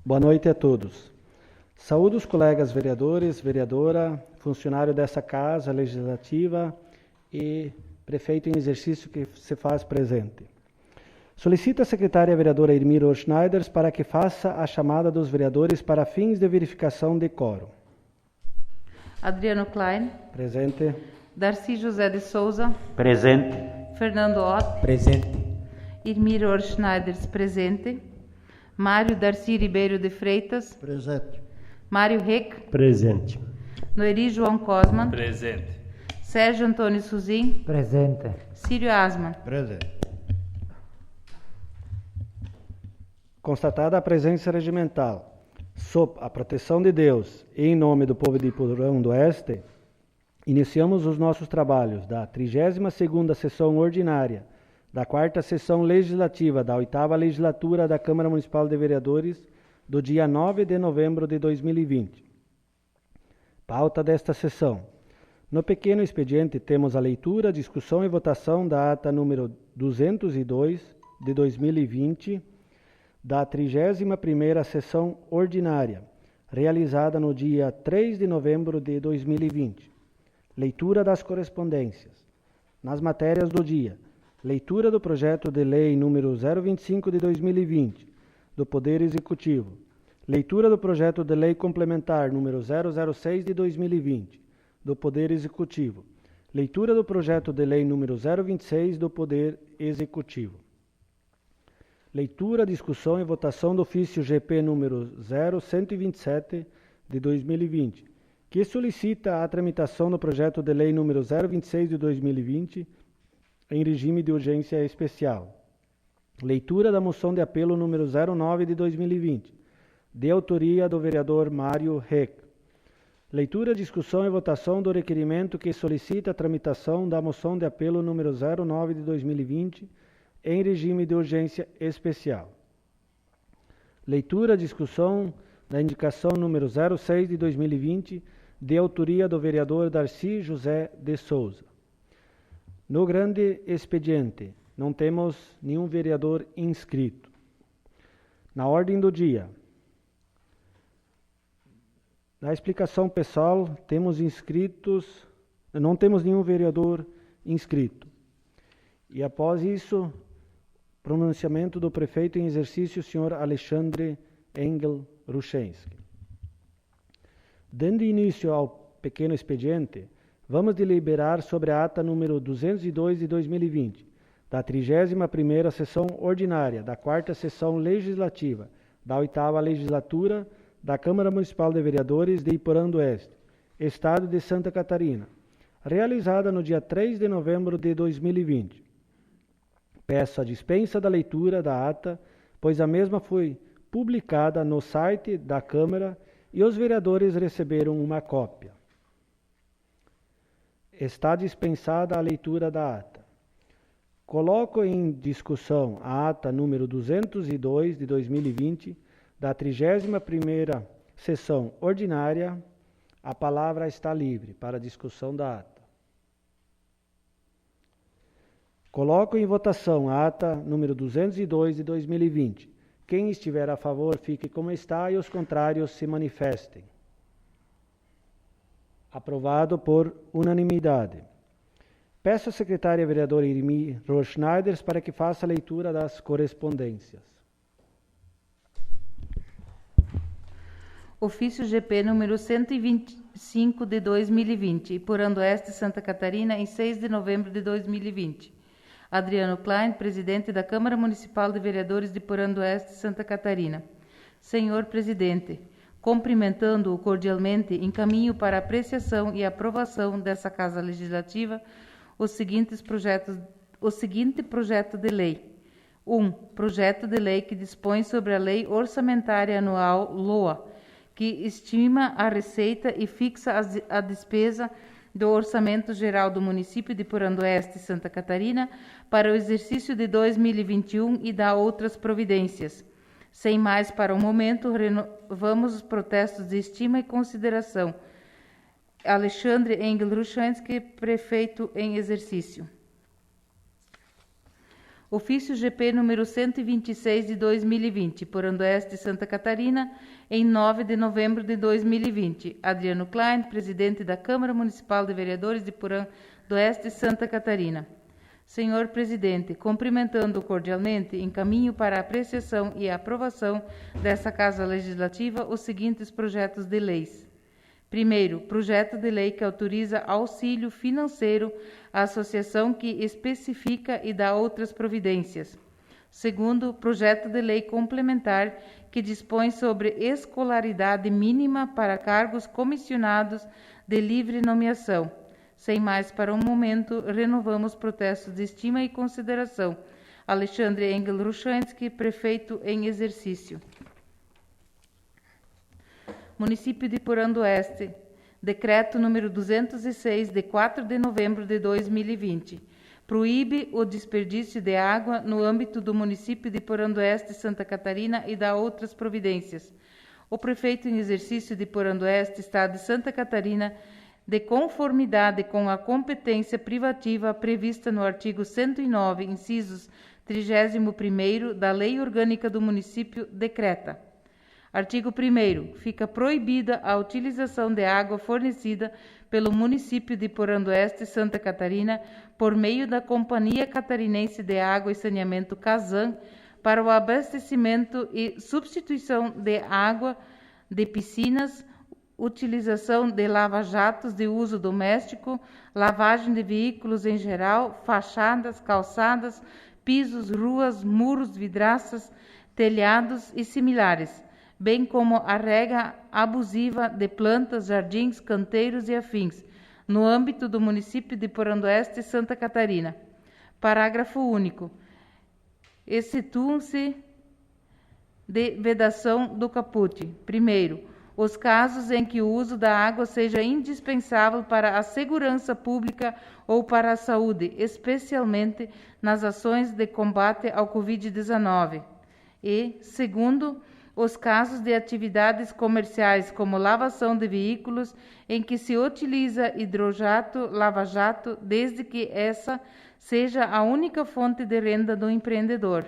Boa noite a todos. Saúdo os colegas vereadores, vereadora, funcionário dessa Casa Legislativa e prefeito em exercício que se faz presente. Solicito a secretária vereadora Irmir Schneiders para que faça a chamada dos vereadores para fins de verificação de quórum. Adriano Klein. Presente. Darcy José de Souza. Presente. Fernando Ott. Presente. Irmir Schneiders, presente. Mário Darcy Ribeiro de Freitas. Presente. Mário Reck. Presente. Noeri João Cosman. Presente. Sérgio Antônio Suzin. Presente. Círio Asman. Presente. Constatada a presença regimental, sob a proteção de Deus e em nome do povo de Iporã do Oeste, iniciamos os nossos trabalhos da 32ª sessão ordinária, da 4ª sessão legislativa da 8ª legislatura da Câmara Municipal de Vereadores, do dia 9 de novembro de 2020. Pauta desta sessão. No pequeno expediente temos a leitura, discussão e votação da ata número 202 de 2020, da 31ª sessão ordinária, realizada no dia 3 de novembro de 2020. Leitura das correspondências. Nas matérias do dia, leitura do projeto de lei número 025 de 2020, do Poder Executivo. Leitura do projeto de lei complementar número 006 de 2020, do Poder Executivo. Leitura do projeto de lei número 026 do Poder Executivo. Leitura, discussão e votação do ofício GP número 0127 de 2020, que solicita a tramitação do projeto de lei número 026 de 2020 em regime de urgência especial. Leitura da moção de apelo número 09 de 2020, de autoria do vereador Mário Reck. Leitura, discussão e votação do requerimento que solicita a tramitação da moção de apelo número 09 de 2020 em regime de urgência especial. Leitura, discussão da indicação número 06 de 2020, de autoria do vereador Darcy José de Souza. No grande expediente, não temos nenhum vereador inscrito. Na ordem do dia, na explicação pessoal, não temos nenhum vereador inscrito. E após isso, pronunciamento do prefeito em exercício, senhor Alexandre Engel Ruschenski. Dando início ao pequeno expediente, vamos deliberar sobre a ata número 202 de 2020, da 31ª sessão ordinária, da 4ª sessão legislativa, da 8ª legislatura da Câmara Municipal de Vereadores de Iporã do Oeste, Estado de Santa Catarina, realizada no dia 3 de novembro de 2020. Peço a dispensa da leitura da ata, pois a mesma foi publicada no site da Câmara e os vereadores receberam uma cópia. Está dispensada a leitura da ata. Coloco em discussão a ata número 202 de 2020, da 31ª sessão ordinária. A palavra está livre para discussão da ata. Coloco em votação a ata número 202 de 2020. Quem estiver a favor, fique como está e os contrários se manifestem. Aprovado por unanimidade. Peço à secretária vereadora Irmir Schneiders para que faça a leitura das correspondências. Ofício GP número 125 de 2020, Iporã do Oeste, Santa Catarina, em 6 de novembro de 2020. Adriano Klein, presidente da Câmara Municipal de Vereadores de Iporã do Oeste, Santa Catarina. Senhor presidente, cumprimentando-o cordialmente, encaminho para apreciação e aprovação dessa Casa Legislativa o seguinte projeto de lei. 1. Projeto de lei que dispõe sobre a Lei Orçamentária Anual LOA, que estima a receita e fixa a despesa do Orçamento Geral do Município de Iporã do Oeste, Santa Catarina, para o exercício de 2021 e dá outras providências. Sem mais para o momento, renovamos os protestos de estima e consideração. Alexandre Engel Ruschenski, prefeito em exercício. Ofício GP número 126 de 2020, Porandoeste, Santa Catarina, em 9 de novembro de 2020. Adriano Klein, presidente da Câmara Municipal de Vereadores de Porandoeste, Santa Catarina. Senhor presidente, cumprimentando cordialmente, encaminho para a apreciação e aprovação dessa Casa Legislativa os seguintes projetos de leis. Primeiro, projeto de lei que autoriza auxílio financeiro à associação que especifica e dá outras providências. Segundo, projeto de lei complementar que dispõe sobre escolaridade mínima para cargos comissionados de livre nomeação. Sem mais para o momento, renovamos protestos de estima e consideração. Alexandre Engel Ruchansky, prefeito em exercício. Município de Porandoeste, decreto número 206, de 4 de novembro de 2020, proíbe o desperdício de água no âmbito do município de Porandoeste, Santa Catarina e dá outras providências. O prefeito em exercício de Porandoeste, Estado de Santa Catarina, de conformidade com a competência privativa prevista no artigo 109, incisos 31º da Lei Orgânica do Município, decreta. Artigo 1º. Fica proibida a utilização de água fornecida pelo município de Porandoeste, Santa Catarina, por meio da Companhia Catarinense de Água e Saneamento CASAN, para o abastecimento e substituição de água de piscinas, utilização de lava-jatos de uso doméstico, lavagem de veículos em geral, fachadas, calçadas, pisos, ruas, muros, vidraças, telhados e similares, bem como a rega abusiva de plantas, jardins, canteiros e afins, no âmbito do município de Porandoeste, Santa Catarina. Parágrafo único. Excetuam-se de vedação do caput. Primeiro, os casos em que o uso da água seja indispensável para a segurança pública ou para a saúde, especialmente nas ações de combate ao Covid-19. E, segundo, os casos de atividades comerciais, como lavação de veículos, em que se utiliza hidrojato, lava-jato, desde que essa seja a única fonte de renda do empreendedor.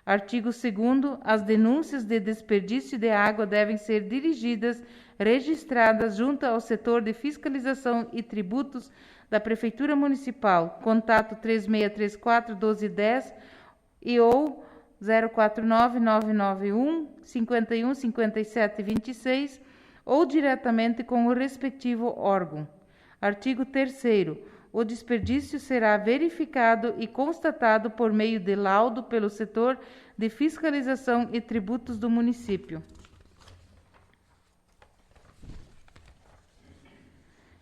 Artigo 2º. As denúncias de desperdício de água devem ser dirigidas, registradas junto ao setor de fiscalização e tributos da Prefeitura Municipal, contato 3634-1210 e ou 049-991-515726 ou diretamente com o respectivo órgão. Artigo 3º. O desperdício será verificado e constatado por meio de laudo pelo setor de fiscalização e tributos do município.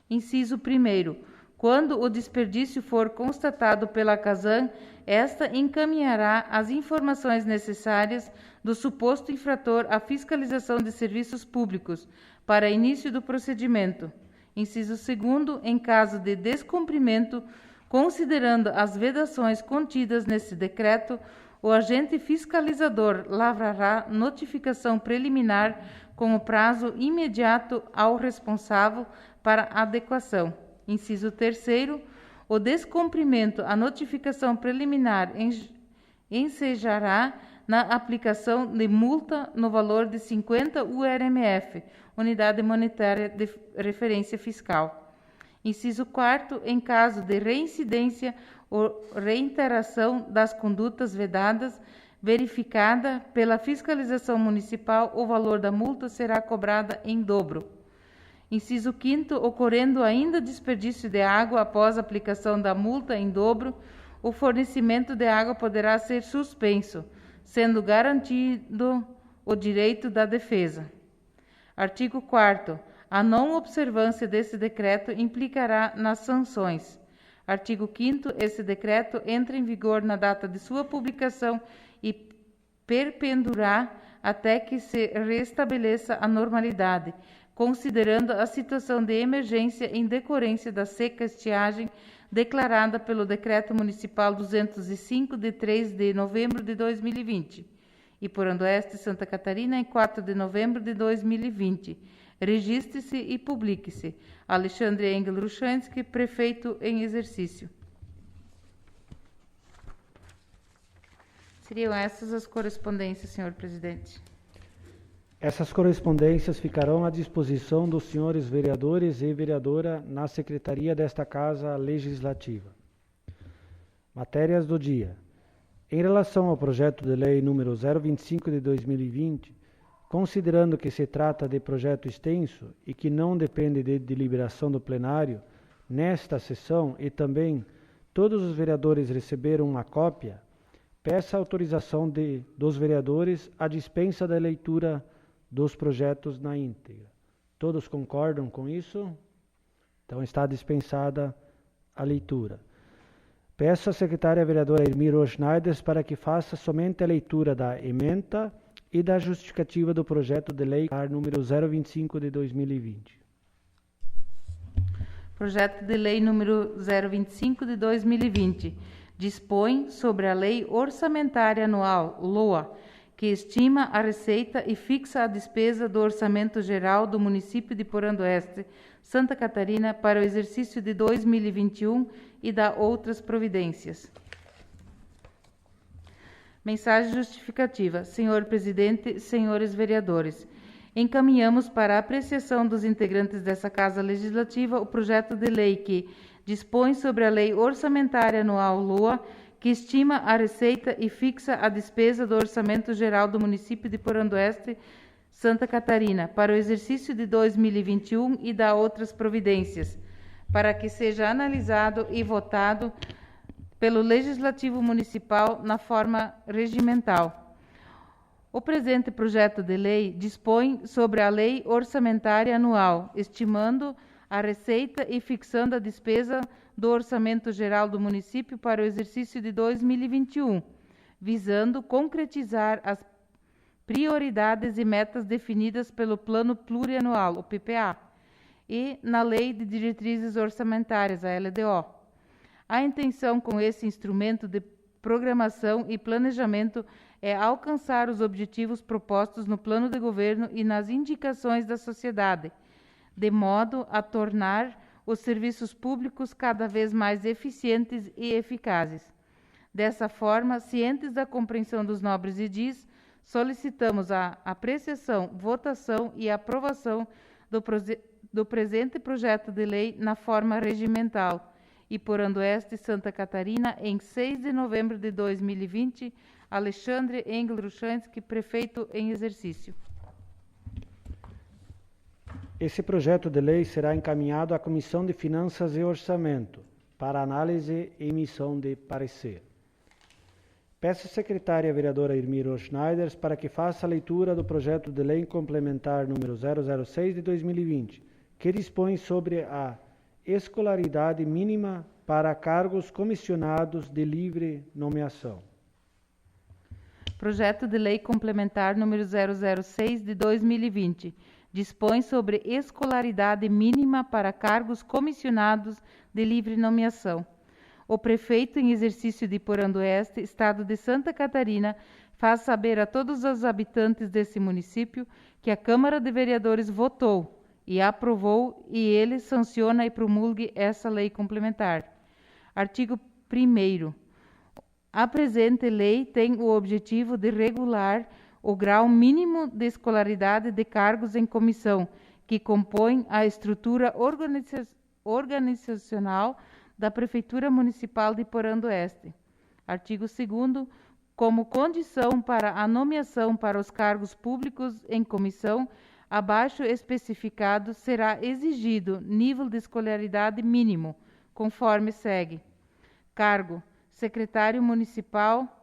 Inciso 1º. Quando o desperdício for constatado pela CASAN, esta encaminhará as informações necessárias do suposto infrator à fiscalização de serviços públicos para início do procedimento. Inciso 2º. Em caso de descumprimento, considerando as vedações contidas nesse decreto, o agente fiscalizador lavrará notificação preliminar com o prazo imediato ao responsável para adequação. Inciso 3º. O descumprimento, a notificação preliminar ensejará na aplicação de multa no valor de 50 URMF, Unidade Monetária de Referência Fiscal. Inciso 4º. Em caso de reincidência ou reiteração das condutas vedadas, verificada pela fiscalização municipal, o valor da multa será cobrada em dobro. Inciso 5º. Ocorrendo ainda desperdício de água após a aplicação da multa em dobro, o fornecimento de água poderá ser suspenso, sendo garantido o direito da defesa. Artigo 4º. A não observância desse decreto implicará nas sanções. Artigo 5º. Esse decreto entra em vigor na data de sua publicação e perpendurará até que se restabeleça a normalidade, considerando a situação de emergência em decorrência da seca estiagem declarada pelo Decreto Municipal 205, de 3 de novembro de 2020, e Porandoeste, Santa Catarina, em 4 de novembro de 2020. Registre-se e publique-se. Alexandre Engel Ruchansky, prefeito em exercício. Seriam essas as correspondências, senhor presidente. Essas correspondências ficarão à disposição dos senhores vereadores e vereadora na secretaria desta Casa Legislativa. Matérias do dia. Em relação ao projeto de lei número 025 de 2020, considerando que se trata de projeto extenso e que não depende de deliberação do plenário, nesta sessão e também todos os vereadores receberam uma cópia, peça a autorização dos vereadores à dispensa da leitura dos projetos na íntegra. Todos concordam com isso? Então está dispensada a leitura. Peço à secretária vereadora Elmira Schneider para que faça somente a leitura da ementa e da justificativa do projeto de lei número 025 de 2020. Projeto de lei número 025 de 2020 dispõe sobre a Lei Orçamentária Anual, LOA, que estima a receita e fixa a despesa do Orçamento Geral do município de Porã do Oeste, Santa Catarina, para o exercício de 2021 e dá outras providências. Mensagem justificativa. Senhor presidente, senhores vereadores, encaminhamos para a apreciação dos integrantes dessa Casa Legislativa o projeto de lei que dispõe sobre a Lei Orçamentária Anual LOA, que estima a receita e fixa a despesa do Orçamento Geral do município de Porã do Oeste, Santa Catarina, para o exercício de 2021 e dá outras providências, para que seja analisado e votado pelo Legislativo Municipal na forma regimental. O presente projeto de lei dispõe sobre a Lei Orçamentária Anual, estimando a receita e fixando a despesa do Orçamento Geral do município para o exercício de 2021, visando concretizar as prioridades e metas definidas pelo Plano Plurianual, o PPA, e na Lei de Diretrizes Orçamentárias, a LDO. A intenção com esse instrumento de programação e planejamento é alcançar os objetivos propostos no plano de governo e nas indicações da sociedade, de modo a tornar os serviços públicos cada vez mais eficientes e eficazes. Dessa forma, cientes da compreensão dos nobres edis, solicitamos a apreciação, votação e aprovação do presente projeto de lei na forma regimental, e Porã do Oeste, Santa Catarina, em 6 de novembro de 2020, Alexandre Engel Ruchansky, prefeito em exercício. Esse projeto de lei será encaminhado à Comissão de Finanças e Orçamento para análise e emissão de parecer. Peço à secretária vereadora Elmira Schneider para que faça a leitura do projeto de lei complementar número 006 de 2020, que dispõe sobre a escolaridade mínima para cargos comissionados de livre nomeação. Projeto de lei complementar número 006 de 2020 dispõe sobre escolaridade mínima para cargos comissionados de livre nomeação. O prefeito em exercício de Porã do Oeste, Estado de Santa Catarina, faz saber a todos os habitantes desse município que a Câmara de Vereadores votou e aprovou e ele sanciona e promulgue essa lei complementar. Artigo 1º. A presente lei tem o objetivo de regular o grau mínimo de escolaridade de cargos em comissão, que compõem a estrutura organizacional da Prefeitura Municipal de Porã do Oeste. Artigo 2º. Como condição para a nomeação para os cargos públicos em comissão, abaixo especificado, será exigido nível de escolaridade mínimo, conforme segue. Cargo: secretário municipal.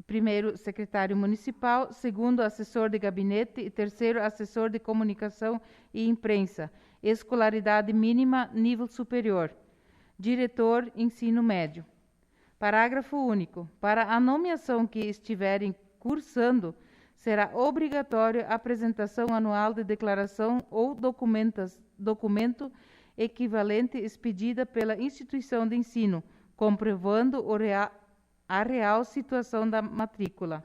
Primeiro, secretário municipal. Segundo, assessor de gabinete. E terceiro, assessor de comunicação e imprensa. Escolaridade mínima, nível superior. Diretor, ensino médio. Parágrafo único. Para a nomeação que estiverem cursando, será obrigatória a apresentação anual de declaração ou documento equivalente expedida pela instituição de ensino, comprovando a real situação da matrícula.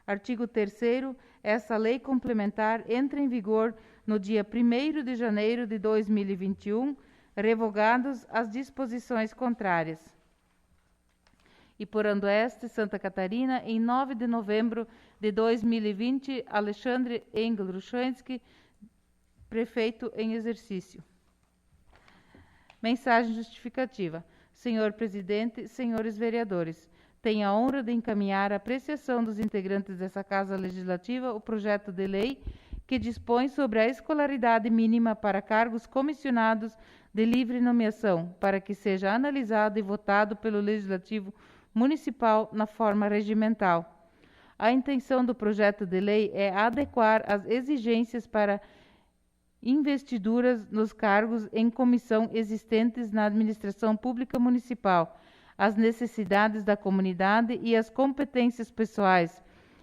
Artigo 3º. Essa lei complementar entra em vigor no dia 1º de janeiro de 2021, revogadas as disposições contrárias. Iporã-Oeste, Santa Catarina, em 9 de novembro de 2020, Alexandre Engel Ruchansky, prefeito em exercício. Mensagem justificativa. Senhor Presidente, senhores vereadores, tenho a honra de encaminhar à apreciação dos integrantes dessa Casa Legislativa o projeto de lei que dispõe sobre a escolaridade mínima para cargos comissionados de livre nomeação, para que seja analisado e votado pelo Legislativo Municipal na forma regimental. A intenção do projeto de lei é adequar as exigências para investiduras nos cargos em comissão existentes na administração pública municipal, às necessidades da comunidade e às competências pessoais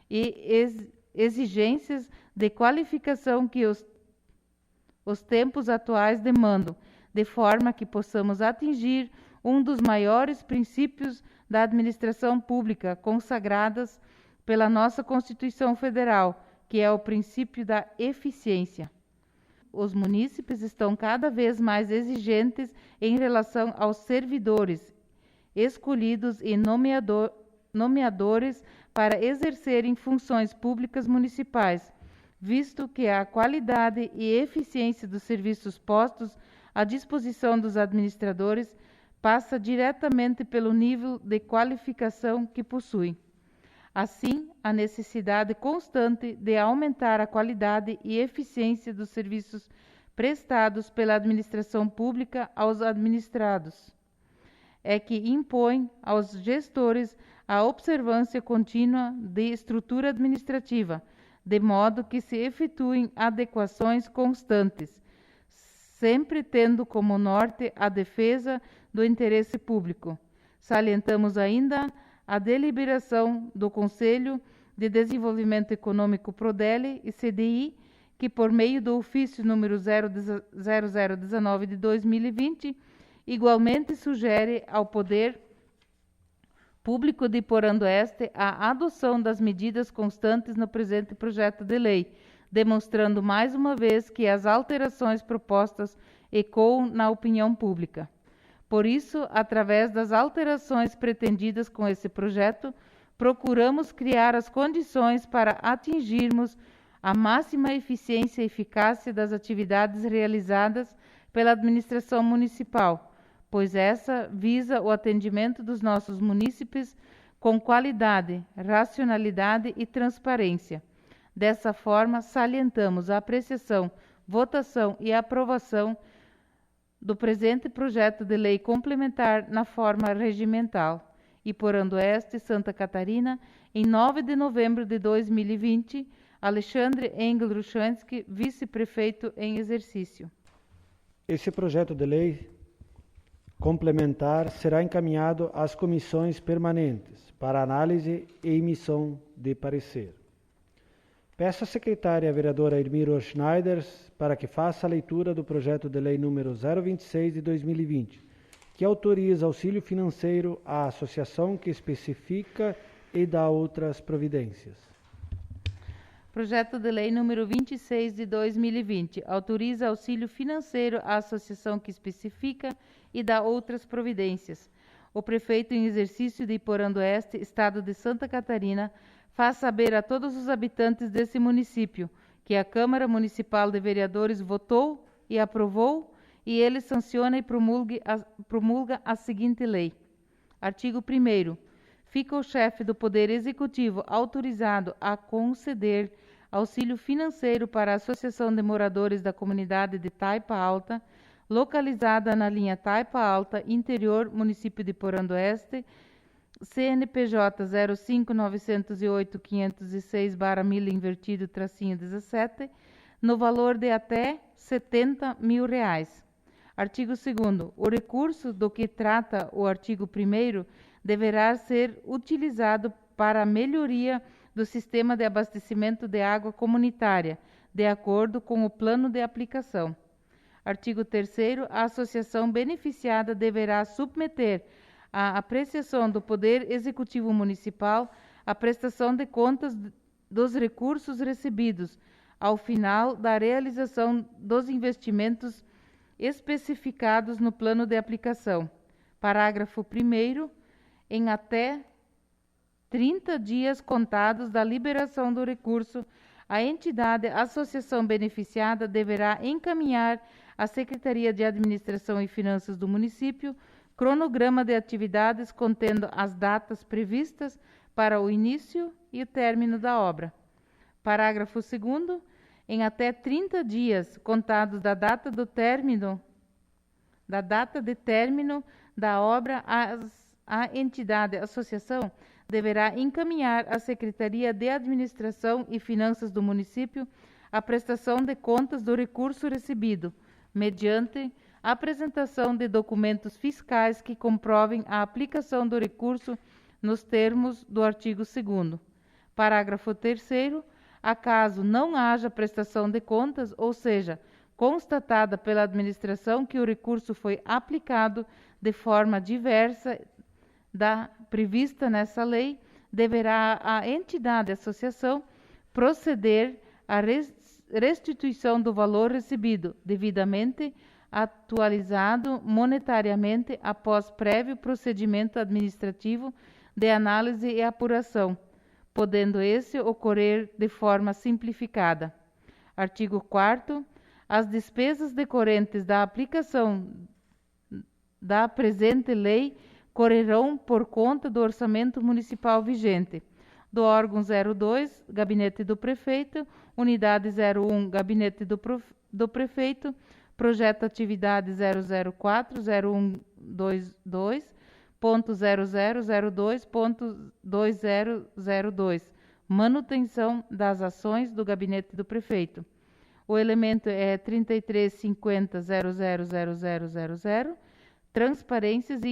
e exigências de qualificação que os tempos atuais demandam, de forma que possamos atingir um dos maiores princípios da administração pública consagradas pela nossa Constituição Federal, que é o princípio da eficiência. Os munícipes estão cada vez mais exigentes em relação aos servidores escolhidos e nomeadores para exercerem funções públicas municipais, visto que a qualidade e eficiência dos serviços postos à disposição dos administradores passa diretamente pelo nível de qualificação que possuem. Assim, a necessidade constante de aumentar a qualidade e eficiência dos serviços prestados pela administração pública aos administrados é que impõe aos gestores a observância contínua de estrutura administrativa, de modo que se efetuem adequações constantes, sempre tendo como norte a defesa do interesse público. Salientamos ainda a deliberação do Conselho de Desenvolvimento Econômico Prodele e CDI, que por meio do ofício número 0019 de 2020, igualmente sugere ao Poder Público de Iporã-Oeste a adoção das medidas constantes no presente projeto de lei, demonstrando mais uma vez que as alterações propostas ecoam na opinião pública. Por isso, através das alterações pretendidas com esse projeto, procuramos criar as condições para atingirmos a máxima eficiência e eficácia das atividades realizadas pela administração municipal, pois essa visa o atendimento dos nossos munícipes com qualidade, racionalidade e transparência. Dessa forma, salientamos a apreciação, votação e aprovação do presente projeto de lei complementar na forma regimental. Iporã-Oeste, Santa Catarina, em 9 de novembro de 2020, Alexandre Engel Ruchansky, vice-prefeito em exercício. Esse projeto de lei complementar será encaminhado às comissões permanentes para análise e emissão de parecer. Peço à secretária vereadora Irmiro Schneider para que faça a leitura do projeto de lei número 026 de 2020, que autoriza auxílio financeiro à associação que especifica e dá outras providências. Projeto de lei número 26 de 2020, autoriza auxílio financeiro à associação que especifica e dá outras providências. O prefeito em exercício de Iporã-Oeste, Estado de Santa Catarina, faz saber a todos os habitantes desse município que a Câmara Municipal de Vereadores votou e aprovou e ele sanciona e promulga a seguinte lei. Artigo 1º. Fica o chefe do Poder Executivo autorizado a conceder auxílio financeiro para a Associação de Moradores da Comunidade de Taipa Alta, localizada na linha Taipa Alta, interior, município de Iporã-Oeste, CNPJ 05908506/1000 invertido -17, no valor de até R$ 70.000. Artigo 2º. O recurso do que trata o artigo 1º deverá ser utilizado para a melhoria do sistema de abastecimento de água comunitária, de acordo com o plano de aplicação. Artigo 3º. A associação beneficiada deverá submeter à apreciação do Poder Executivo Municipal a prestação de contas dos recursos recebidos ao final da realização dos investimentos especificados no plano de aplicação. Parágrafo 1º. Em até 30 dias contados da liberação do recurso, a entidade associação beneficiada deverá encaminhar à Secretaria de Administração e Finanças do município cronograma de atividades contendo as datas previstas para o início e o término da obra. Parágrafo 2º. Em até 30 dias contados da data de término da obra, a entidade associação deverá encaminhar à Secretaria de Administração e Finanças do município a prestação de contas do recurso recebido, mediante a apresentação de documentos fiscais que comprovem a aplicação do recurso nos termos do artigo 2º. Parágrafo 3º. Acaso não haja prestação de contas, ou seja, constatada pela administração que o recurso foi aplicado de forma diversa da prevista nessa lei, deverá a entidade associação proceder à restituição do valor recebido, devidamente atualizado monetariamente após prévio procedimento administrativo de análise e apuração, podendo esse ocorrer de forma simplificada. Artigo 4º. As despesas decorrentes da aplicação da presente lei correrão por conta do orçamento municipal vigente, do órgão 02, Gabinete do Prefeito, unidade 01, Gabinete do Prefeito, projeto atividade 004.0122.0002.2002, manutenção das ações do Gabinete do Prefeito. O elemento é 3350.000000, transferências e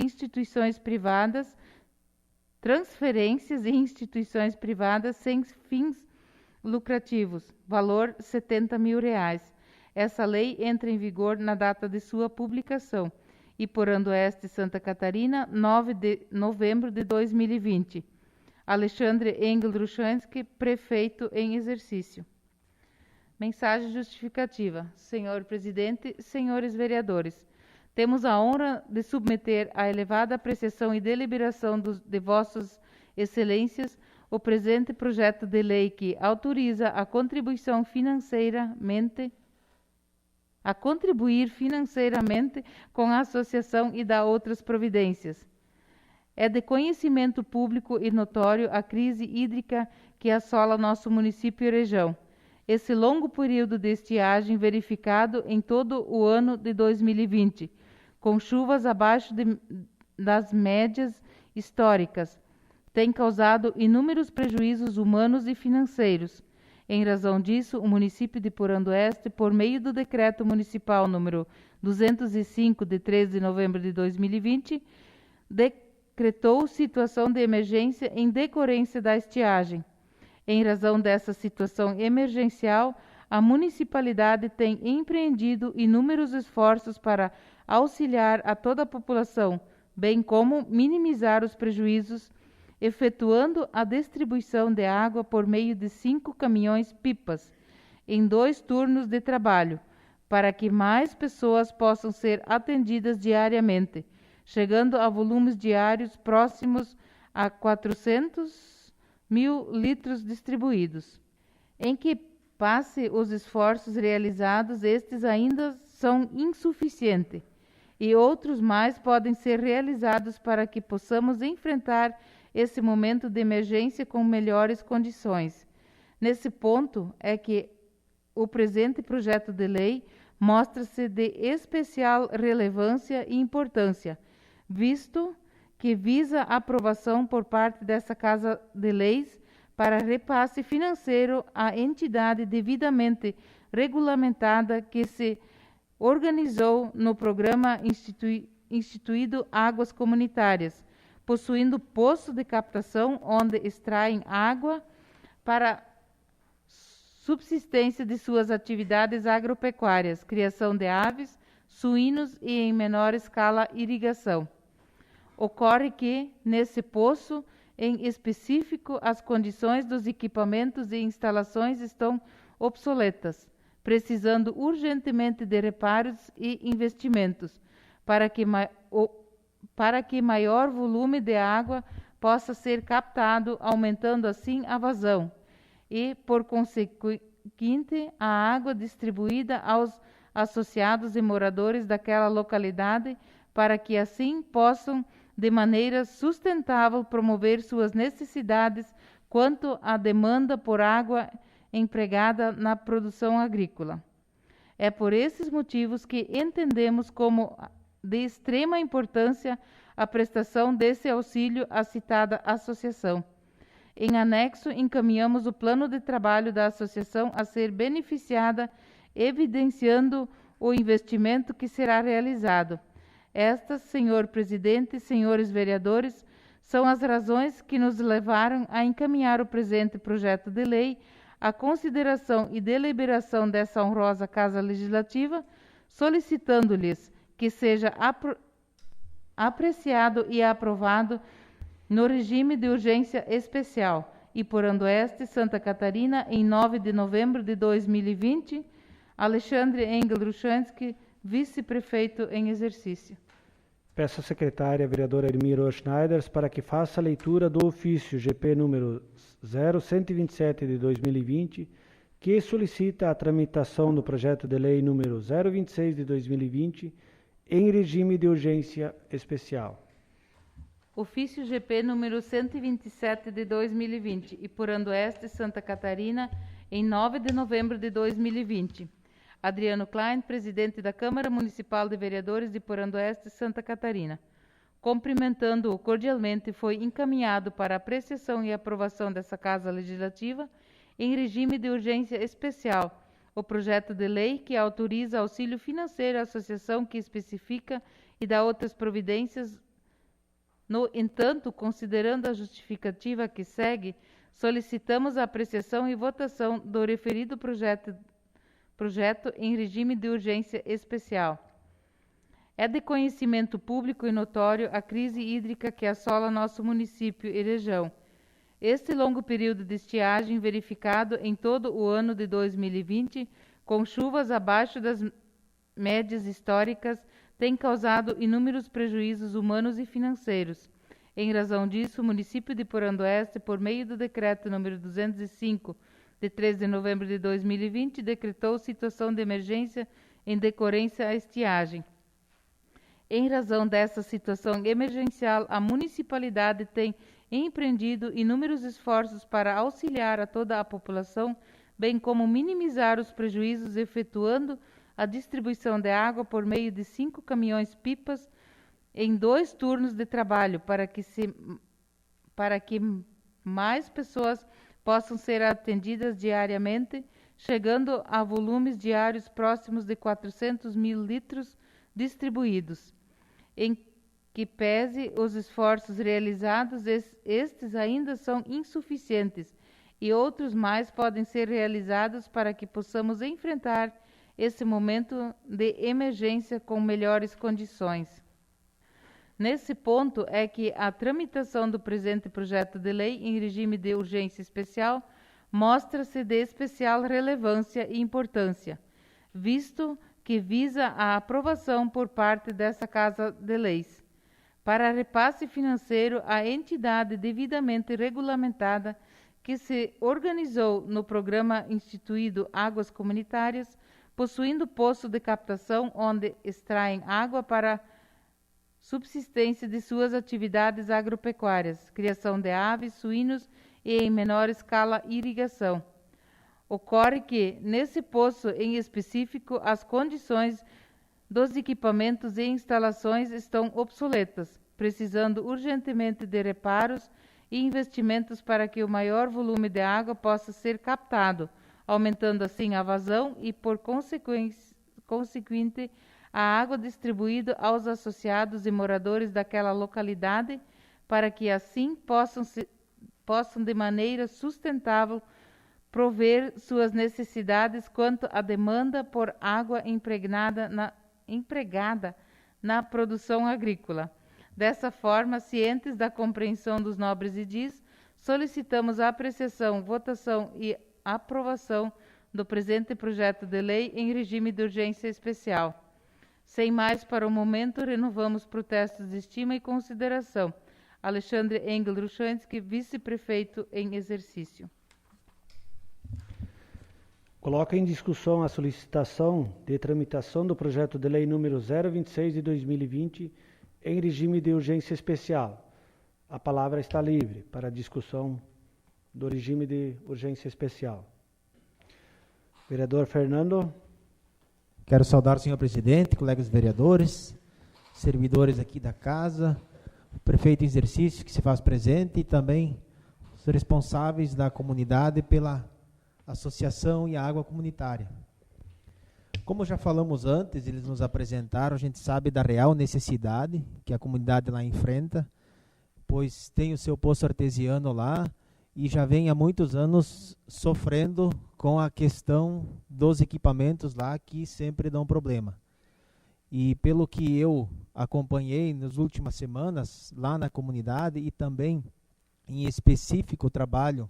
instituições privadas sem fins lucrativos, valor R$ 70 mil. Essa lei entra em vigor na data de sua publicação. Iporã do Oeste, Santa Catarina, 9 de novembro de 2020. Alexandre Engel Druchansky, prefeito em exercício. Mensagem justificativa. Senhor presidente, senhores vereadores, temos a honra de submeter à elevada apreciação e deliberação de vossas excelências o presente projeto de lei que autoriza a contribuir financeiramente com a associação e dá outras providências. É de conhecimento público e notório a crise hídrica que assola nosso município e região. Esse longo período de estiagem verificado em todo o ano de 2020, com chuvas abaixo das médias históricas, tem causado inúmeros prejuízos humanos e financeiros. Em razão disso, o município de Iporã do Oeste, por meio do Decreto Municipal número 205, de 13 de novembro de 2020, decretou situação de emergência em decorrência da estiagem. Em razão dessa situação emergencial, a municipalidade tem empreendido inúmeros esforços para auxiliar a toda a população, bem como minimizar os prejuízos, efetuando a distribuição de água por meio de 5 caminhões-pipas, em 2 turnos de trabalho, para que mais pessoas possam ser atendidas diariamente, chegando a volumes diários próximos a 400 mil litros distribuídos. Em que passe os esforços realizados, estes ainda são insuficientes, e outros mais podem ser realizados para que possamos enfrentar esse momento de emergência com melhores condições. Nesse ponto é que o presente projeto de lei mostra-se de especial relevância e importância, visto que visa a aprovação por parte dessa Casa de Leis para repasse financeiro à entidade devidamente regulamentada que se organizou no programa instituído Águas Comunitárias, possuindo poço de captação onde extraem água para subsistência de suas atividades agropecuárias, criação de aves, suínos e, em menor escala, irrigação. Ocorre que, nesse poço, em específico, as condições dos equipamentos e instalações estão obsoletas, precisando urgentemente de reparos e investimentos, para que maior volume de água possa ser captado, aumentando assim a vazão e, por consequente, a água distribuída aos associados e moradores daquela localidade, para que assim possam, de maneira sustentável, promover suas necessidades quanto à demanda por água empregada na produção agrícola. É por esses motivos que entendemos como de extrema importância a prestação desse auxílio à citada associação. Em anexo, encaminhamos o plano de trabalho da associação a ser beneficiada, evidenciando o investimento que será realizado. Estas, senhor presidente e senhores vereadores, são as razões que nos levaram a encaminhar o presente projeto de lei à consideração e deliberação dessa honrosa Casa Legislativa, solicitando-lhes que seja apreciado e aprovado no regime de urgência especial, e por Oeste, Santa Catarina, em 9 de novembro de 2020, Alexandre Engel Ruchansky, vice-prefeito em exercício. Peço à secretária, vereadora Elmira Schneiders, para que faça a leitura do ofício GP número 0127 de 2020, que solicita a tramitação do projeto de lei número 026 de 2020, em regime de urgência especial. Ofício GP número 127 de 2020, e por Oeste, Santa Catarina, em 9 de novembro de 2020. Adriano Klein, presidente da Câmara Municipal de Vereadores de Oeste, Santa Catarina. Cumprimentando-o cordialmente, foi encaminhado para apreciação e aprovação dessa Casa Legislativa, em regime de urgência especial, o projeto de lei que autoriza auxílio financeiro à associação que especifica e dá outras providências. No entanto, considerando a justificativa que segue, solicitamos a apreciação e votação do referido projeto em regime de urgência especial. É de conhecimento público e notório a crise hídrica que assola nosso município e região. Este longo período de estiagem verificado em todo o ano de 2020, com chuvas abaixo das médias históricas, tem causado inúmeros prejuízos humanos e financeiros. Em razão disso, o município de Oeste, por meio do decreto número 205, de 3 de novembro de 2020, decretou situação de emergência em decorrência à estiagem. Em razão dessa situação emergencial, a municipalidade tem empreendido inúmeros esforços para auxiliar a toda a população, bem como minimizar os prejuízos, efetuando a distribuição de água por meio de 5 caminhões-pipas em 2 turnos de trabalho, para que mais pessoas possam ser atendidas diariamente, chegando a volumes diários próximos de 400 mil litros distribuídos. Em que pese os esforços realizados, estes ainda são insuficientes e outros mais podem ser realizados para que possamos enfrentar esse momento de emergência com melhores condições. Nesse ponto é que a tramitação do presente projeto de lei em regime de urgência especial mostra-se de especial relevância e importância, visto que visa a aprovação por parte dessa Casa de Leis. Para repasse financeiro à entidade devidamente regulamentada que se organizou no programa instituído Águas Comunitárias, possuindo poço de captação onde extraem água para subsistência de suas atividades agropecuárias, criação de aves, suínos e, em menor escala, irrigação. Ocorre que, nesse poço em específico, as condições dos equipamentos e instalações estão obsoletas, precisando urgentemente de reparos e investimentos para que o maior volume de água possa ser captado, aumentando assim a vazão e, por consequente, a água distribuída aos associados e moradores daquela localidade, para que assim possam de maneira sustentável prover suas necessidades quanto à demanda por água empregada na produção agrícola. Dessa forma, cientes da compreensão dos nobres edis, solicitamos a apreciação, votação e aprovação do presente projeto de lei em regime de urgência especial. Sem mais para o momento, renovamos protestos de estima e consideração Alexandre Engel Ruchansky, vice-prefeito em exercício. Coloca em discussão a solicitação de tramitação do projeto de lei número 026 de 2020 em regime de urgência especial. A palavra está livre para discussão do regime de urgência especial. Vereador Fernando. Quero saudar o senhor presidente, colegas vereadores, servidores aqui da casa, o prefeito em exercício que se faz presente e também os responsáveis da comunidade pela associação e a água comunitária. Como já falamos antes, eles nos apresentaram, a gente sabe da real necessidade que a comunidade lá enfrenta, pois tem o seu poço artesiano lá e já vem há muitos anos sofrendo com a questão dos equipamentos lá que sempre dão problema. E pelo que eu acompanhei nas últimas semanas lá na comunidade e também em específico o trabalho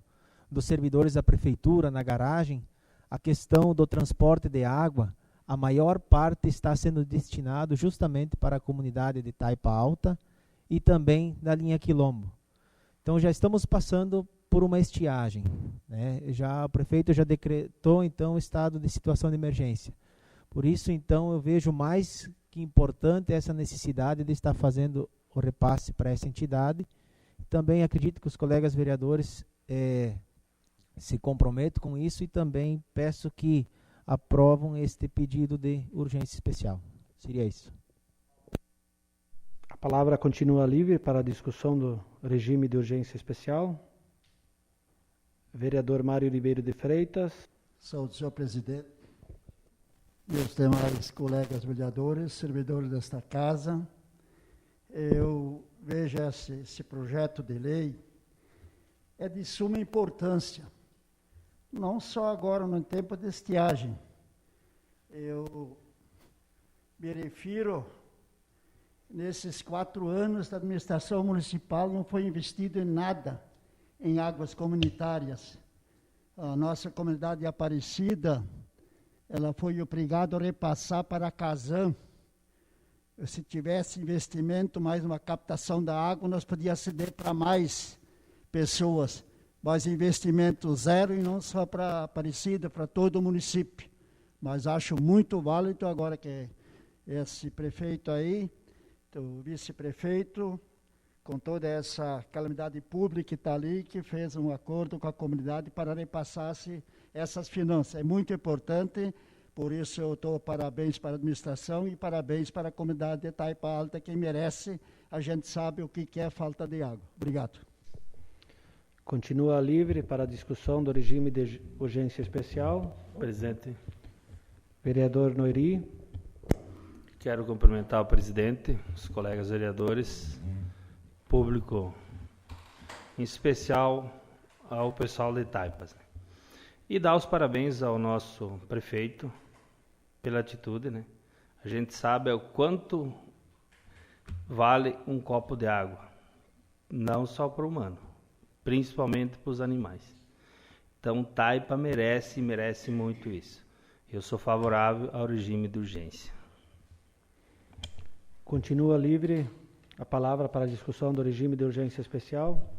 dos servidores da prefeitura na garagem, a questão do transporte de água, a maior parte está sendo destinado justamente para a comunidade de Taipa Alta e também da linha Quilombo. Então já estamos passando por uma estiagem, né? O prefeito já decretou então o estado de situação de emergência. Por isso então eu vejo mais que importante essa necessidade de estar fazendo o repasse para essa entidade. Também acredito que os colegas vereadores se comprometam com isso e também peço que aprovam este pedido de urgência especial. Seria isso. A palavra continua livre para a discussão do regime de urgência especial. Vereador Mário Ribeiro de Freitas. Saúde, senhor presidente. E os demais colegas vereadores, servidores desta casa. Eu vejo esse projeto de lei é de suma importância, não só agora no tempo de estiagem. Eu me refiro, nesses 4 anos da administração municipal não foi investido em nada em águas comunitárias. A nossa comunidade de Aparecida, ela foi obrigada a repassar para a Casan. Se tivesse investimento, mais uma captação da água, nós podíamos ceder para mais pessoas. Mas investimento zero e não só para Aparecida, para todo o município. Mas acho muito válido agora que esse prefeito aí, o vice-prefeito, com toda essa calamidade pública que está ali, que fez um acordo com a comunidade para repassar-se essas finanças. É muito importante, por isso eu dou parabéns para a administração e parabéns para a comunidade de Taipa Alta, que merece, a gente sabe o que é falta de água. Obrigado. Continua livre para a discussão do regime de urgência especial. Presidente. Vereador Noiri. Quero cumprimentar o presidente, os colegas vereadores, público, em especial ao pessoal de Taipas. E dar os parabéns ao nosso prefeito pela atitude, né? A gente sabe o quanto vale um copo de água, não só para o humano, principalmente para os animais. Então, Taipa merece muito isso. Eu sou favorável ao regime de urgência. Continua livre a palavra para a discussão do regime de urgência especial.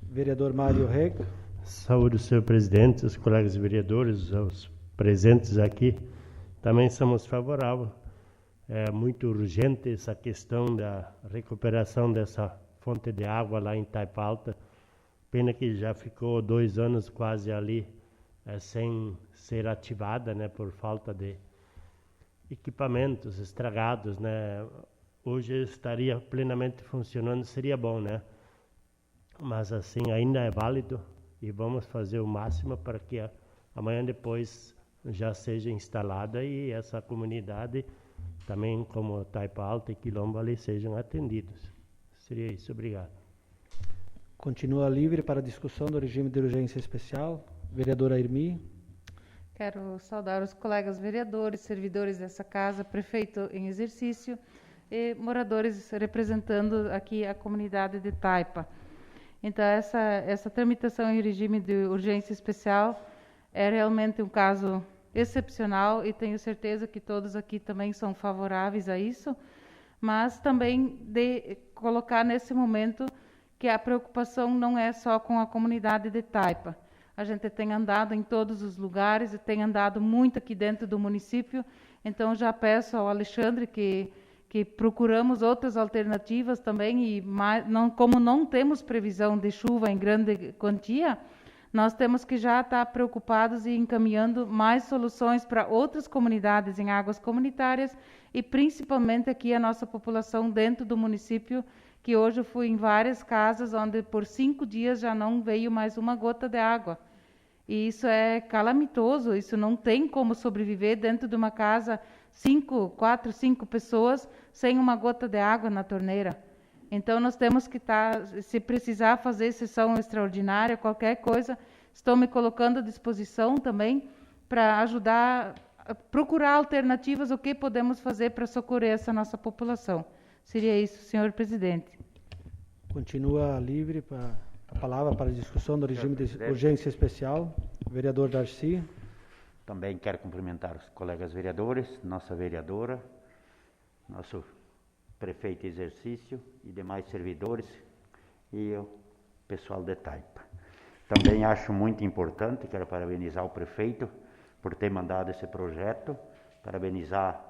Vereador Mário Reg. Saúde, senhor presidente, os colegas vereadores, os presentes aqui. Também somos favoráveis. É muito urgente essa questão da recuperação dessa fonte de água lá em Taipa Alta. Pena que já ficou 2 anos quase ali sem ser ativada, né, por falta de equipamentos estragados, né? Hoje estaria plenamente funcionando, seria bom, né? Mas assim, ainda é válido e vamos fazer o máximo para que amanhã depois já seja instalada e essa comunidade, também como Taipa Alta e Quilombo ali, sejam atendidos. Seria isso, obrigado. Continua livre para a discussão do regime de urgência especial. Vereadora Irmi. Quero saudar os colegas vereadores, servidores dessa casa, prefeito em exercício e moradores representando aqui a comunidade de Taipa. Então, essa tramitação em regime de urgência especial é realmente um caso excepcional e tenho certeza que todos aqui também são favoráveis a isso. mas também de colocar nesse momento que a preocupação não é só com a comunidade de Taipa. A gente tem andado em todos os lugares e tem andado muito aqui dentro do município, então já peço ao Alexandre que procuramos outras alternativas também, e como não temos previsão de chuva em grande quantia, nós temos que já estar preocupados e encaminhando mais soluções para outras comunidades em águas comunitárias e principalmente aqui a nossa população dentro do município, que hoje eu fui em várias casas onde por 5 dias já não veio mais uma gota de água. E isso é calamitoso, isso não tem como sobreviver dentro de uma casa, 4, 5 pessoas, sem uma gota de água na torneira. Então, nós temos que estar, se precisar fazer sessão extraordinária, qualquer coisa, estou me colocando à disposição também para ajudar, a procurar alternativas, o que podemos fazer para socorrer essa nossa população. Seria isso, senhor presidente. Continua livre a palavra para a discussão do regime de urgência especial. Vereador Darcy. Também quero cumprimentar os colegas vereadores, nossa vereadora, nosso prefeito em exercício e demais servidores e o pessoal de Taipa. Também acho muito importante, quero parabenizar o prefeito por ter mandado esse projeto, parabenizar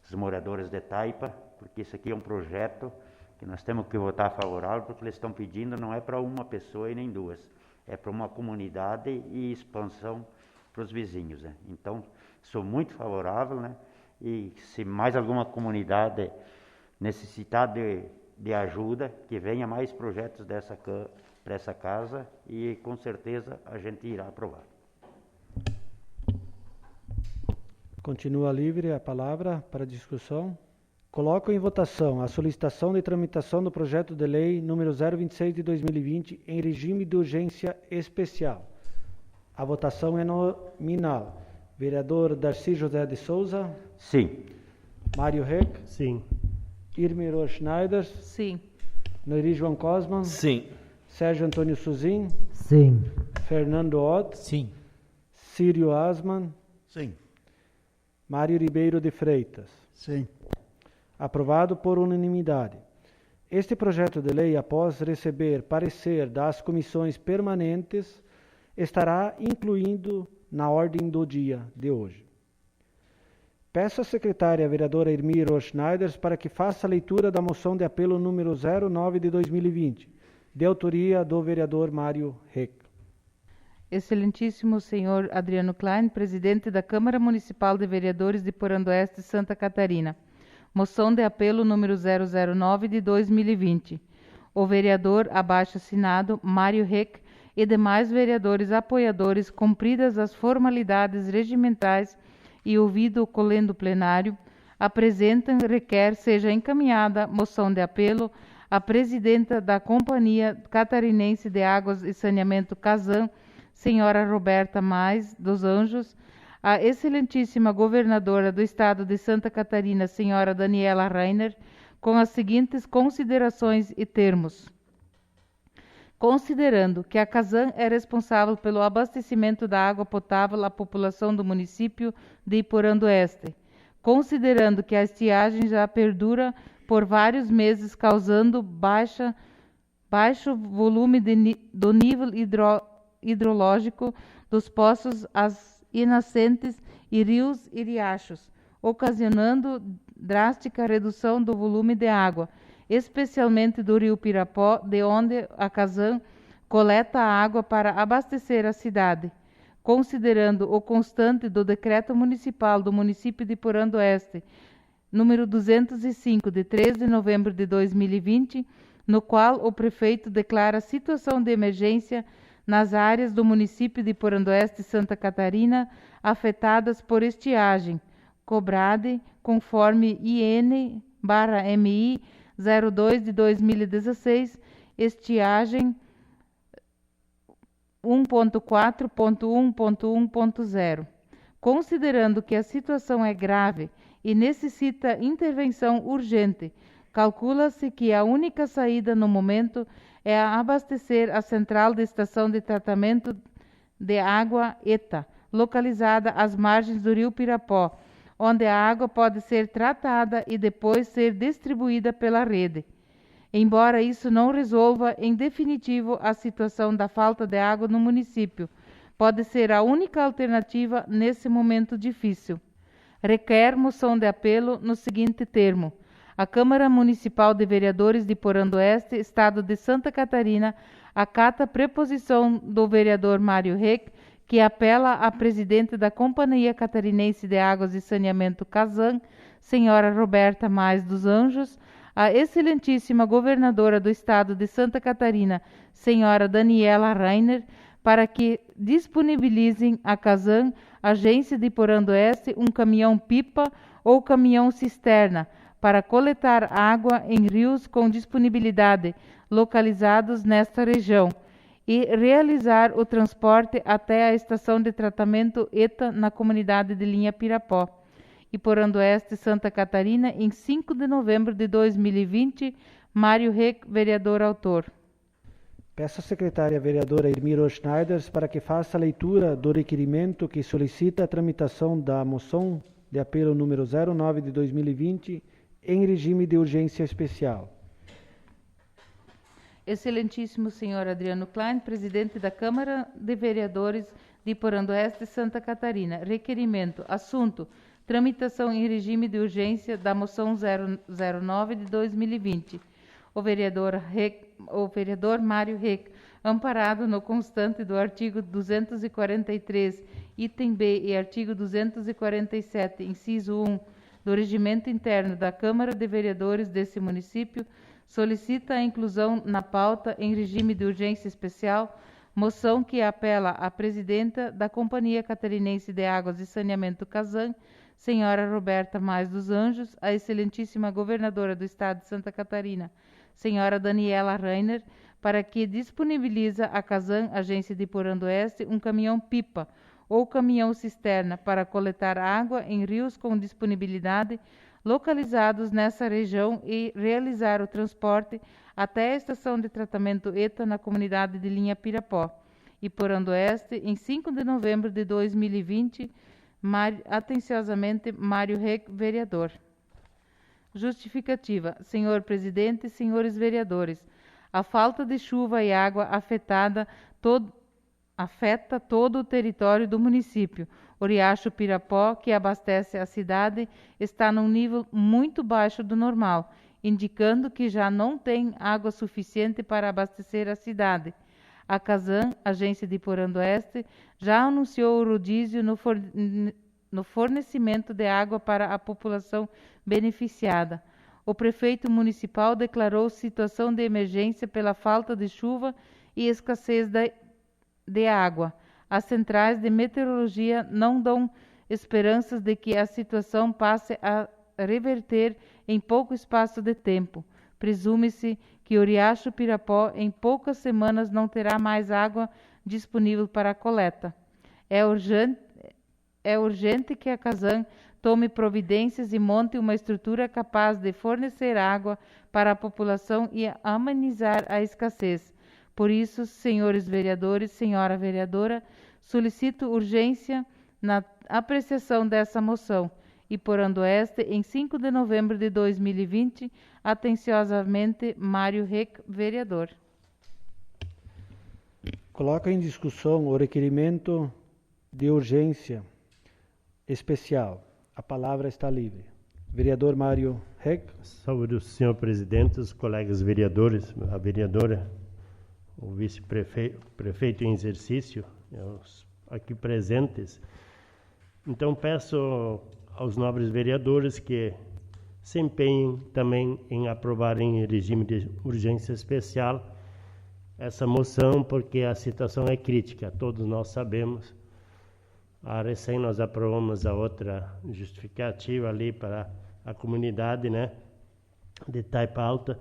os moradores de Taipa, porque isso aqui é um projeto que nós temos que votar favorável, porque eles estão pedindo não é para uma pessoa e nem duas, é para uma comunidade e expansão para os vizinhos, né? Então, sou muito favorável, né? E se mais alguma comunidade necessitar de ajuda, que venha mais projetos para essa casa e com certeza a gente irá aprovar. Continua livre a palavra para discussão. Coloco em votação a solicitação de tramitação do projeto de lei número 026 de 2020 em regime de urgência especial. A votação é nominal. Vereador Darcy José de Souza. Sim. Mário Heck. Sim. Irmiro Schneider. Sim. Noiri João Cosman. Sim. Sérgio Antônio Suzin. Sim. Fernando Ott. Sim. Círio Asman. Sim. Mário Ribeiro de Freitas. Sim. Aprovado por unanimidade. Este projeto de lei, após receber parecer das comissões permanentes, estará incluído na ordem do dia de hoje. Peço à secretária vereadora Irmiro Schneider para que faça a leitura da moção de apelo número 09 de 2020, de autoria do vereador Mário Heck. Excelentíssimo senhor Adriano Klein, presidente da Câmara Municipal de Vereadores de Porandoeste, Santa Catarina. Moção de apelo número 009 de 2020. O vereador abaixo assinado Mário Heck e demais vereadores apoiadores, cumpridas as formalidades regimentais e ouvido o colendo plenário, apresentam e requer seja encaminhada moção de apelo à presidenta da Companhia Catarinense de Águas e Saneamento Casan, senhora Roberta Mais dos Anjos, a excelentíssima governadora do estado de Santa Catarina, senhora Daniela Rainer, com as seguintes considerações e termos. Considerando que a Casan é responsável pelo abastecimento da água potável à população do município de Iporandoeste, considerando que a estiagem já perdura por vários meses, causando baixo volume do nível hidrológico dos poços, as nascentes e rios e riachos, ocasionando drástica redução do volume de água, especialmente do rio Pirapó, de onde a Casan coleta a água para abastecer a cidade, considerando o constante do Decreto Municipal do município de Porandoeste, número 205, de 3 de novembro de 2020, no qual o prefeito declara situação de emergência nas áreas do município de Porandoeste e Santa Catarina afetadas por estiagem, cobrade conforme IN/MI 02 de 2016, estiagem 1.4.1.1.0. Considerando que a situação é grave e necessita intervenção urgente, calcula-se que a única saída no momento é abastecer a central de estação de tratamento de água ETA, localizada às margens do rio Pirapó, onde a água pode ser tratada e depois ser distribuída pela rede. Embora isso não resolva em definitivo a situação da falta de água no município, pode ser a única alternativa nesse momento difícil. Requer moção de apelo no seguinte termo: a Câmara Municipal de Vereadores de Porã do Oeste, Estado de Santa Catarina, acata a preposição do vereador Mário Reck, que apela à presidente da Companhia Catarinense de Águas e Saneamento Casan, senhora Roberta Mais dos Anjos, a excelentíssima governadora do Estado de Santa Catarina, senhora Daniela Rainer, para que disponibilizem a Casan, agência de Porã do Oeste, um caminhão-pipa ou caminhão-cisterna para coletar água em rios com disponibilidade localizados nesta região e realizar o transporte até a estação de tratamento ETA na comunidade de Linha Pirapó e Porã do Oeste, Santa Catarina, em 5 de novembro de 2020. Mário Reck, vereador autor. Peço à secretária vereadora Irmira Schneiders para que faça a leitura do requerimento que solicita a tramitação da moção de apelo número 09 de 2020 em regime de urgência especial. Excelentíssimo senhor Adriano Klein, presidente da Câmara de Vereadores de Porã do Oeste, Santa Catarina. Requerimento. Assunto: tramitação em regime de urgência da moção 009 de 2020. O vereador Mário Reck, amparado no constante do artigo 243, item B, e artigo 247, inciso 1, do Regimento Interno da Câmara de Vereadores desse município, solicita a inclusão na pauta, em regime de urgência especial, moção que apela à presidenta da Companhia Catarinense de Águas e Saneamento Casan, senhora Roberta Mais dos Anjos, a excelentíssima governadora do Estado de Santa Catarina, senhora Daniela Rainer, para que disponibiliza a Casan, agência de Porã do Oeste, um caminhão-pipa ou caminhão-cisterna para coletar água em rios com disponibilidade localizados nessa região e realizar o transporte até a estação de tratamento ETA na comunidade de Linha Pirapó e Porã do Oeste, em 5 de novembro de 2020. Atenciosamente, Mário Reck, vereador. Justificativa. Senhor presidente, senhores vereadores, a falta de chuva e água afeta todo o território do município. O riacho Pirapó, que abastece a cidade, está num nível muito baixo do normal, indicando que já não tem água suficiente para abastecer a cidade. A Casan, agência de Porã do Oeste, já anunciou o rodízio no fornecimento de água para a população beneficiada. O prefeito municipal declarou situação de emergência pela falta de chuva e escassez de água. As centrais de meteorologia não dão esperanças de que a situação passe a reverter em pouco espaço de tempo. Presume-se que o riacho Pirapó em poucas semanas não terá mais água disponível para a coleta. É urgente que a Casan tome providências e monte uma estrutura capaz de fornecer água para a população e amenizar a escassez. Por isso, senhores vereadores, senhora vereadora, solicito urgência na apreciação dessa moção. E Porã do Oeste, em 5 de novembro de 2020, atenciosamente, Mário Reck, vereador. Coloca em discussão o requerimento de urgência especial. A palavra está livre. Vereador Mário Reck. Saúde o senhor presidente, os colegas vereadores, a vereadora, o vice-prefeito em exercício, os aqui presentes. Então peço aos nobres vereadores que se empenhem também em aprovar em regime de urgência especial essa moção, porque a situação é crítica, todos nós sabemos. Recém nós aprovamos a outra justificativa ali para a comunidade, né, de Taipa Alta,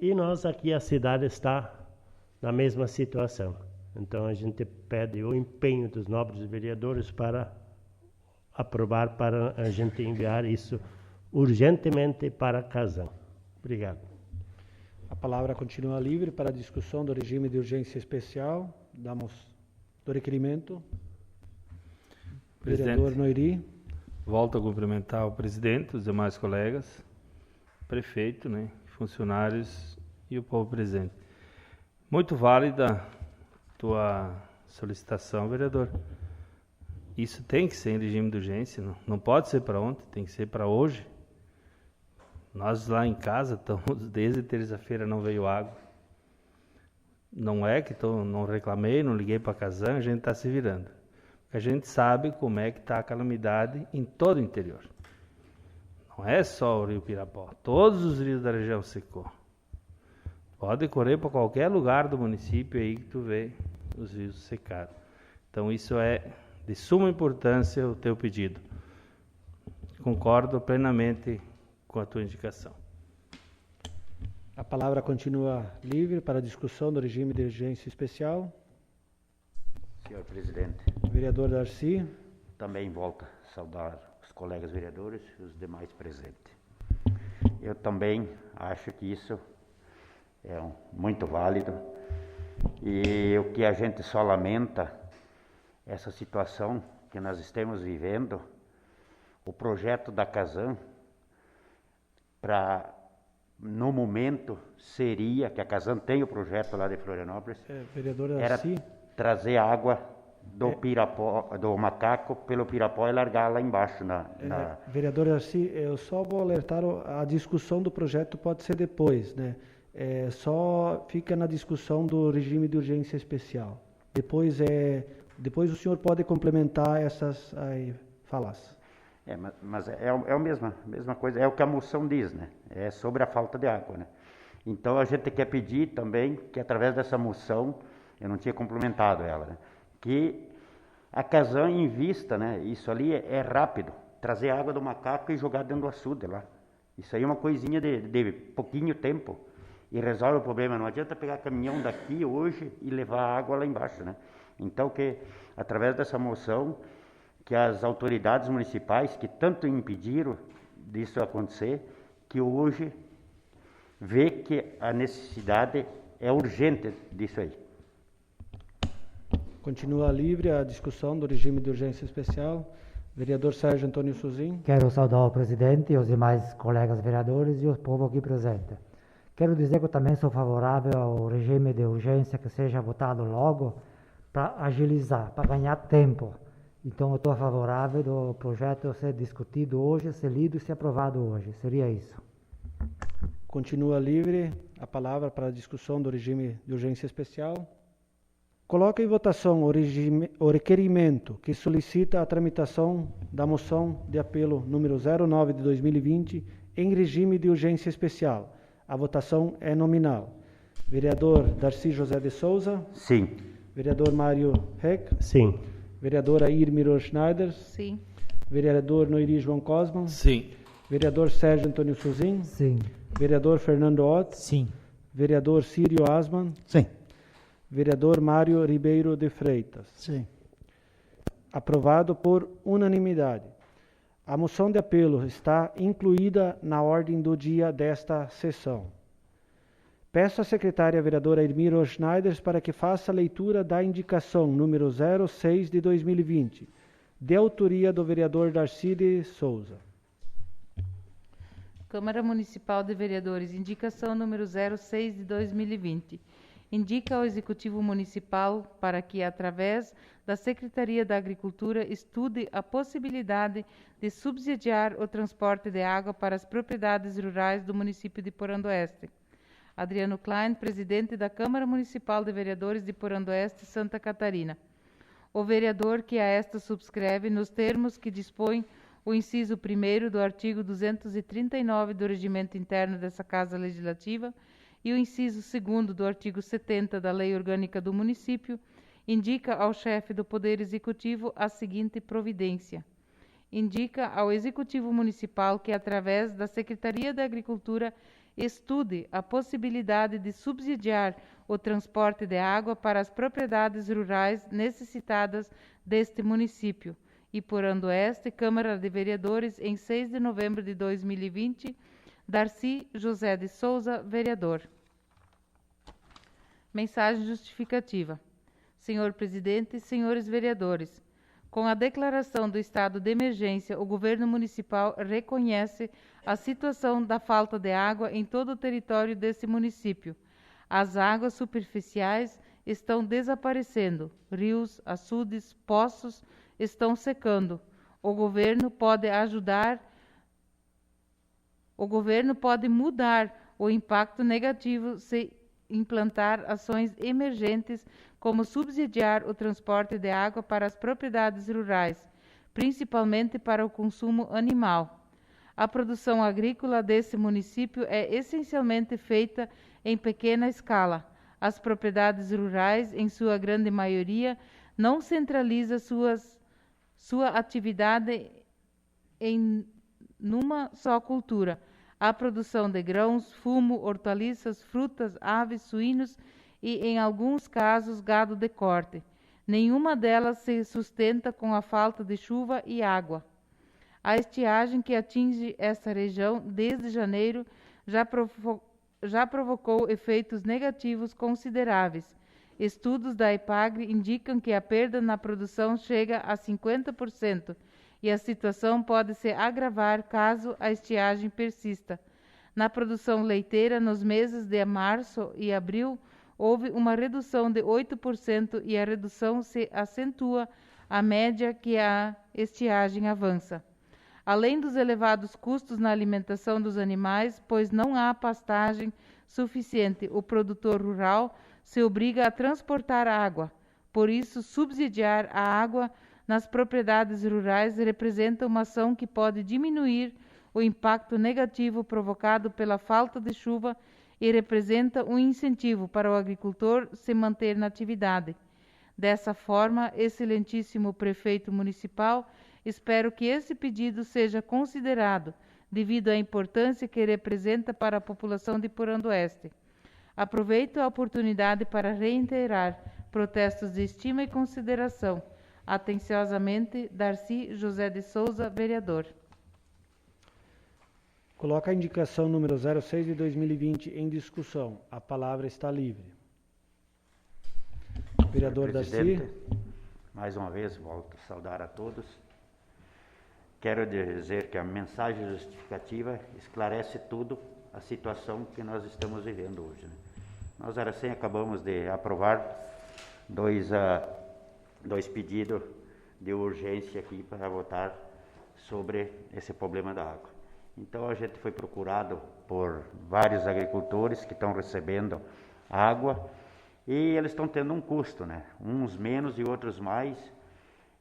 e nós aqui, a cidade está na mesma situação. Então a gente pede o empenho dos nobres vereadores para aprovar, para a gente enviar isso urgentemente para a Casan. Obrigado. A palavra continua livre para a discussão do regime de urgência especial, do requerimento. Presidente, Vereador Noiri. Volto a cumprimentar o presidente, os demais colegas, prefeito, né, funcionários e o povo presente. Muito válida tua solicitação, vereador. Isso tem que ser em regime de urgência, não pode ser para ontem, tem que ser para hoje. Nós lá em casa estamos, desde terça-feira não veio água. Não é que não reclamei, não liguei para a Casan, a gente está se virando. A gente sabe como é que está a calamidade em todo o interior. Não é só o Rio Pirapó, todos os rios da região secou. Pode correr para qualquer lugar do município aí que tu vê os rios secados. Então isso é de suma importância o teu pedido. Concordo plenamente com a tua indicação. A palavra continua livre para discussão do regime de urgência especial. Senhor presidente, Vereador Darcy. também volto a saudar os colegas vereadores e os demais presentes. Eu também acho que isso é muito válido e o que a gente só lamenta, essa situação que nós estamos vivendo, o projeto da Casan, no momento, seria, que a Casan tem o projeto lá de Florianópolis, Vereador era Darcy. trazer água do Pirapó, do Macaco pelo Pirapó e largar lá embaixo Vereador Darcy, eu só vou alertar, a discussão do projeto pode ser depois, né? Só fica na discussão do regime de urgência especial. Depois o senhor pode complementar essas falas. Mas é a mesma coisa, é o que a moção diz, né? É sobre a falta de água, né? Então a gente quer pedir também que através dessa moção, eu não tinha complementado ela, né? Que a Casan invista, né? Isso ali é rápido, trazer água do Macaco e jogar dentro do açude lá. Isso aí é uma coisinha de pouquinho tempo e resolve o problema. Não adianta pegar caminhão daqui hoje e levar água lá embaixo, né? Então que através dessa moção, que as autoridades municipais que tanto impediram disso acontecer, que hoje vê que a necessidade é urgente disso aí. Continua livre a discussão do regime de urgência especial. Vereador Sérgio Antônio Suzin. Quero saudar o presidente e os demais colegas vereadores e o povo aqui presente. Quero dizer que eu também sou favorável ao regime de urgência que seja votado logo para agilizar, para ganhar tempo. Então eu estou favorável do projeto ser discutido hoje, ser lido e ser aprovado hoje. Seria isso. Continua livre a palavra para a discussão do regime de urgência especial. Coloca em votação o requerimento que solicita a tramitação da moção de apelo número 09 de 2020 em regime de urgência especial. A votação é nominal. Vereador Darcy José de Souza. Sim. Vereador Mário Heck. Sim. Vereadora Irmiro Schneider. Sim. Vereador Noiri João Cosman. Sim. Vereador Sérgio Antônio Suzin. Sim. Vereador Fernando Ott. Sim. Vereador Círio Asman. Sim. Vereador Mário Ribeiro de Freitas. Sim. Aprovado por unanimidade. A moção de apelo está incluída na ordem do dia desta sessão. Peço à secretária vereadora Irmiro Schneider para que faça a leitura da indicação número 06 de 2020, de autoria do vereador Darcy de Souza. Câmara Municipal de Vereadores, indicação número 06 de 2020. Indica ao Executivo Municipal para que, através da Secretaria da Agricultura, estude a possibilidade de subsidiar o transporte de água para as propriedades rurais do município de Porandoeste. Adriano Klein, presidente da Câmara Municipal de Vereadores de Porandoeste, Santa Catarina. O vereador que a esta subscreve nos termos que dispõe o inciso 1º do artigo 239 do Regimento Interno dessa Casa Legislativa e o inciso 2º do artigo 70 da Lei Orgânica do Município, indica ao chefe do Poder Executivo a seguinte providência. Indica ao Executivo Municipal que, através da Secretaria da Agricultura, estude a possibilidade de subsidiar o transporte de água para as propriedades rurais necessitadas deste município. E Porandoeste, Câmara de Vereadores, em 6 de novembro de 2020, Darcy José de Souza, vereador. Mensagem justificativa. Senhor presidente, senhores vereadores, Com a declaração do estado de emergência, o governo municipal reconhece a situação da falta de água em todo o território desse município. As águas superficiais estão desaparecendo, rios, açudes, poços estão secando. O governo pode mudar o impacto negativo se implantar ações emergentes, como subsidiar o transporte de água para as propriedades rurais, principalmente para o consumo animal. A produção agrícola desse município é essencialmente feita em pequena escala. As propriedades rurais, em sua grande maioria, não centralizam sua atividade em numa só cultura. A produção de grãos, fumo, hortaliças, frutas, aves, suínos e, em alguns casos, gado de corte. Nenhuma delas se sustenta com a falta de chuva e água. A estiagem que atinge esta região desde janeiro já provocou efeitos negativos consideráveis. Estudos da EPAGRE indicam que a perda na produção chega a 50%, e a situação pode se agravar caso a estiagem persista. Na produção leiteira, nos meses de março e abril, houve uma redução de 8% e a redução se acentua à medida que a estiagem avança. Além dos elevados custos na alimentação dos animais, pois não há pastagem suficiente, o produtor rural se obriga a transportar água. Por isso, subsidiar a água nas propriedades rurais representa uma ação que pode diminuir o impacto negativo provocado pela falta de chuva e representa um incentivo para o agricultor se manter na atividade. Dessa forma, excelentíssimo prefeito municipal, espero que esse pedido seja considerado, devido à importância que representa para a população de Porão do Oeste. Aproveito a oportunidade para reiterar protestos de estima e consideração. Atenciosamente, Darcy José de Souza, vereador. Coloca a indicação número 06 de 2020 em discussão. A palavra está livre. Vereador Darcy. Mais uma vez, volto a saudar a todos. Quero dizer que a mensagem justificativa esclarece tudo a situação que nós estamos vivendo hoje. Nós, Aracém, acabamos de aprovar dois pedidos de urgência aqui para votar sobre esse problema da água. Então, a gente foi procurado por vários agricultores que estão recebendo água e eles estão tendo um custo, né? Uns menos e outros mais.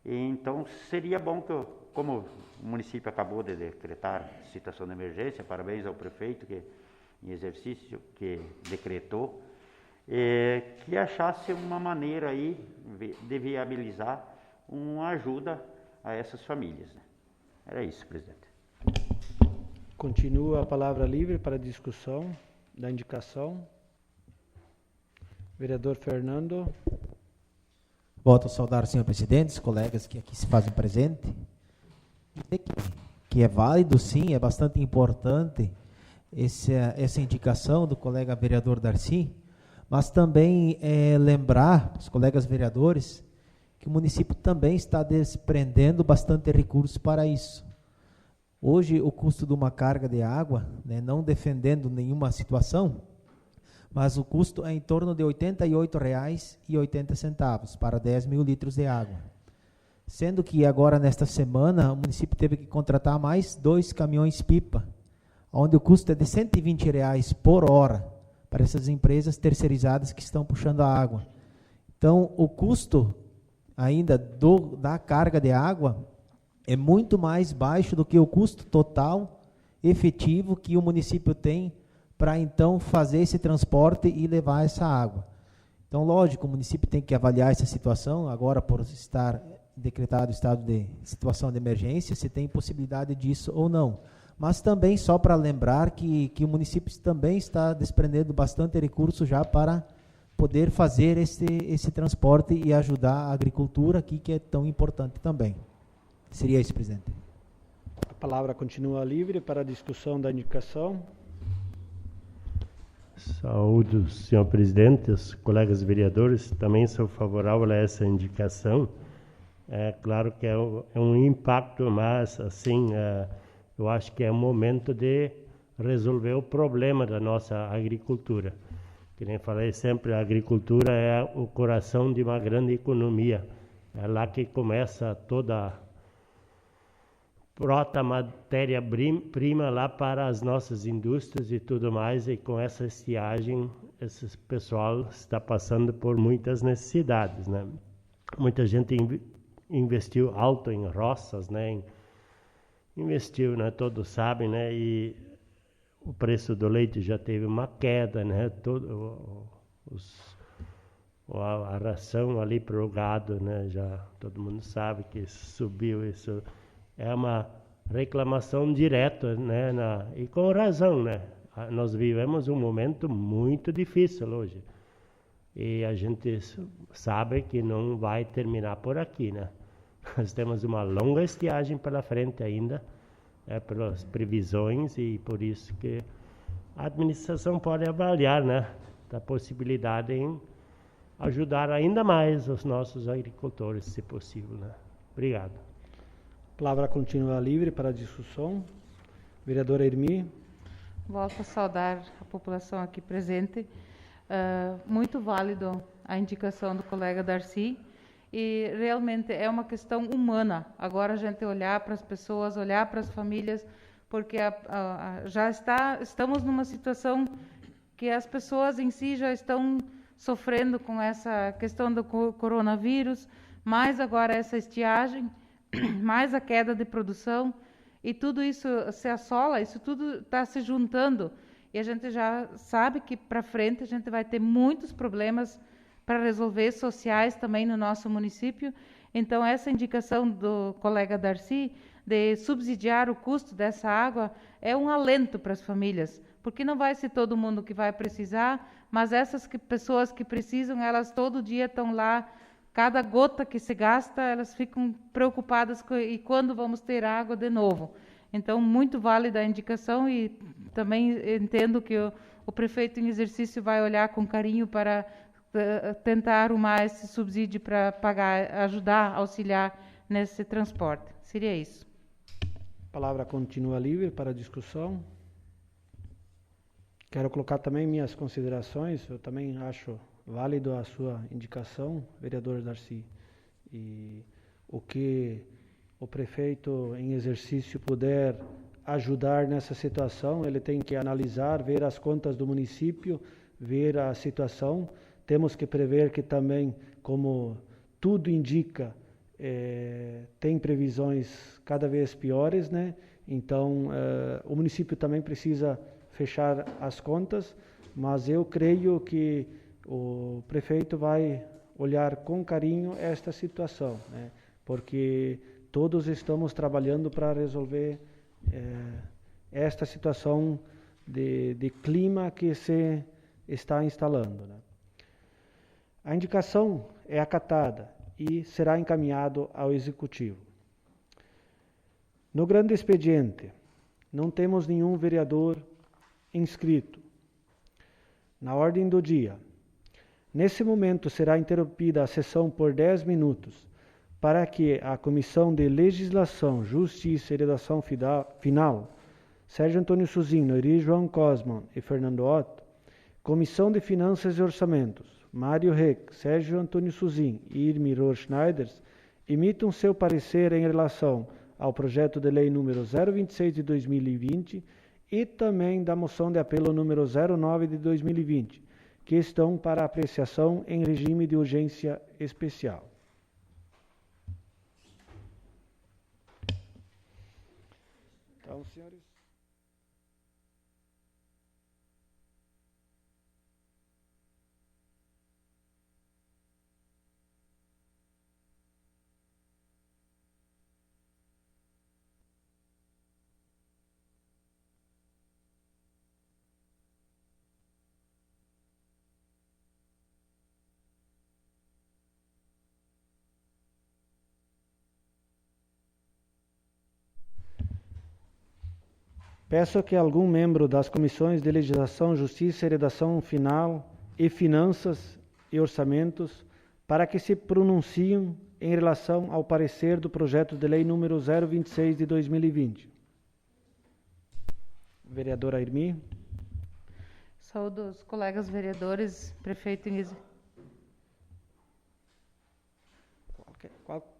E, então, seria bom que, como o município acabou de decretar situação de emergência, parabéns ao prefeito que, em exercício, que decretou, que achasse uma maneira aí de viabilizar uma ajuda a essas famílias. Né? Era isso, presidente. Continua a palavra livre para discussão da indicação. Vereador Fernando. Volto a saudar o senhor presidente, os colegas que aqui se fazem presente. Que é válido, sim, é bastante importante essa indicação do colega vereador Darcy, mas também lembrar os colegas vereadores que o município também está desprendendo bastante recursos para isso. Hoje, o custo de uma carga de água, né, não defendendo nenhuma situação, mas o custo é em torno de R$ 88,80 para 10 mil litros de água. Sendo que agora, nesta semana, o município teve que contratar mais 2 caminhões-pipa, onde o custo é de R$ 120 por hora para essas empresas terceirizadas que estão puxando a água. Então, o custo ainda da carga de água é muito mais baixo do que o custo total efetivo que o município tem para, então, fazer esse transporte e levar essa água. Então, lógico, o município tem que avaliar essa situação, agora por estar decretado estado de situação de emergência, se tem possibilidade disso ou não. Mas também, só para lembrar que o município também está desprendendo bastante recurso já para poder fazer esse transporte e ajudar a agricultura aqui, que é tão importante também. Seria isso, presidente. A palavra continua livre para a discussão da indicação. Saúdo, senhor presidente, os colegas vereadores, também sou favorável a essa indicação, É claro que é um impacto, mas assim, eu acho que é o momento de resolver o problema da nossa agricultura. Que nem falei sempre, a agricultura é o coração de uma grande economia. É lá que começa toda a brota matéria-prima lá para as nossas indústrias e tudo mais, e com essa estiagem, esse pessoal está passando por muitas necessidades, né? Muita gente investiu alto em roças, né? Investiu, né? Todos sabem, né? E o preço do leite já teve uma queda, né? A ração ali para o gado, né? Já todo mundo sabe que subiu isso. É uma reclamação direta, né? E com razão, né? Nós vivemos um momento muito difícil hoje. E a gente sabe que não vai terminar por aqui, né? Nós temos uma longa estiagem pela frente ainda, pelas previsões, e por isso que a administração pode avaliar, né? A possibilidade em ajudar ainda mais os nossos agricultores, se possível, né? Obrigado. A palavra continua livre para discussão. Vereadora Irmi. Volto a saudar a população aqui presente. Muito válido a indicação do colega Darcy, e realmente é uma questão humana. Agora a gente olhar para as pessoas, olhar para as famílias, porque estamos numa situação que as pessoas em si já estão sofrendo com essa questão do coronavírus, mais agora essa estiagem, mais a queda de produção, e tudo isso se assola, isso tudo está se juntando, e a gente já sabe que para frente a gente vai ter muitos problemas para resolver sociais também no nosso município. Então essa indicação do colega Darcy de subsidiar o custo dessa água é um alento para as famílias, porque não vai ser todo mundo que vai precisar, mas essas pessoas que precisam, elas todo dia estão lá. Cada gota que se gasta, elas ficam preocupadas e quando vamos ter água de novo. Então, muito válida a indicação, e também entendo que o prefeito em exercício vai olhar com carinho para tentar arrumar esse subsídio para pagar, ajudar, auxiliar nesse transporte. Seria isso. A palavra continua livre para discussão. Quero colocar também minhas considerações. Eu também acho válido a sua indicação, vereador Darcy. E o que o prefeito em exercício puder ajudar nessa situação, ele tem que analisar, ver as contas do município, ver a situação. Temos que prever que também, como tudo indica, tem previsões cada vez piores, né? Então, o município também precisa fechar as contas, mas eu creio que o prefeito vai olhar com carinho esta situação, né? Porque todos estamos trabalhando para resolver esta situação de clima que se está instalando, né? A indicação é acatada e será encaminhado ao Executivo. No grande expediente, não temos nenhum vereador inscrito. Na ordem do dia, nesse momento será interrompida a sessão por 10 minutos para que a Comissão de Legislação, Justiça e Redação Final, Sérgio Antônio Suzin, Noiri João Cosman e Fernando Otto, Comissão de Finanças e Orçamentos, Mário Reck, Sérgio Antônio Suzin e Irmi Rohr-Schneiders, emitam seu parecer em relação ao projeto de lei número 026 de 2020 e também da moção de apelo número 09 de 2020, que estão para apreciação em regime de urgência especial. Então, senhores. Peço que algum membro das comissões de Legislação, Justiça e Redação Final e Finanças e Orçamentos, para que se pronunciem em relação ao parecer do projeto de lei número 026 de 2020. Vereadora Irmi. Saúdo os colegas vereadores, prefeito em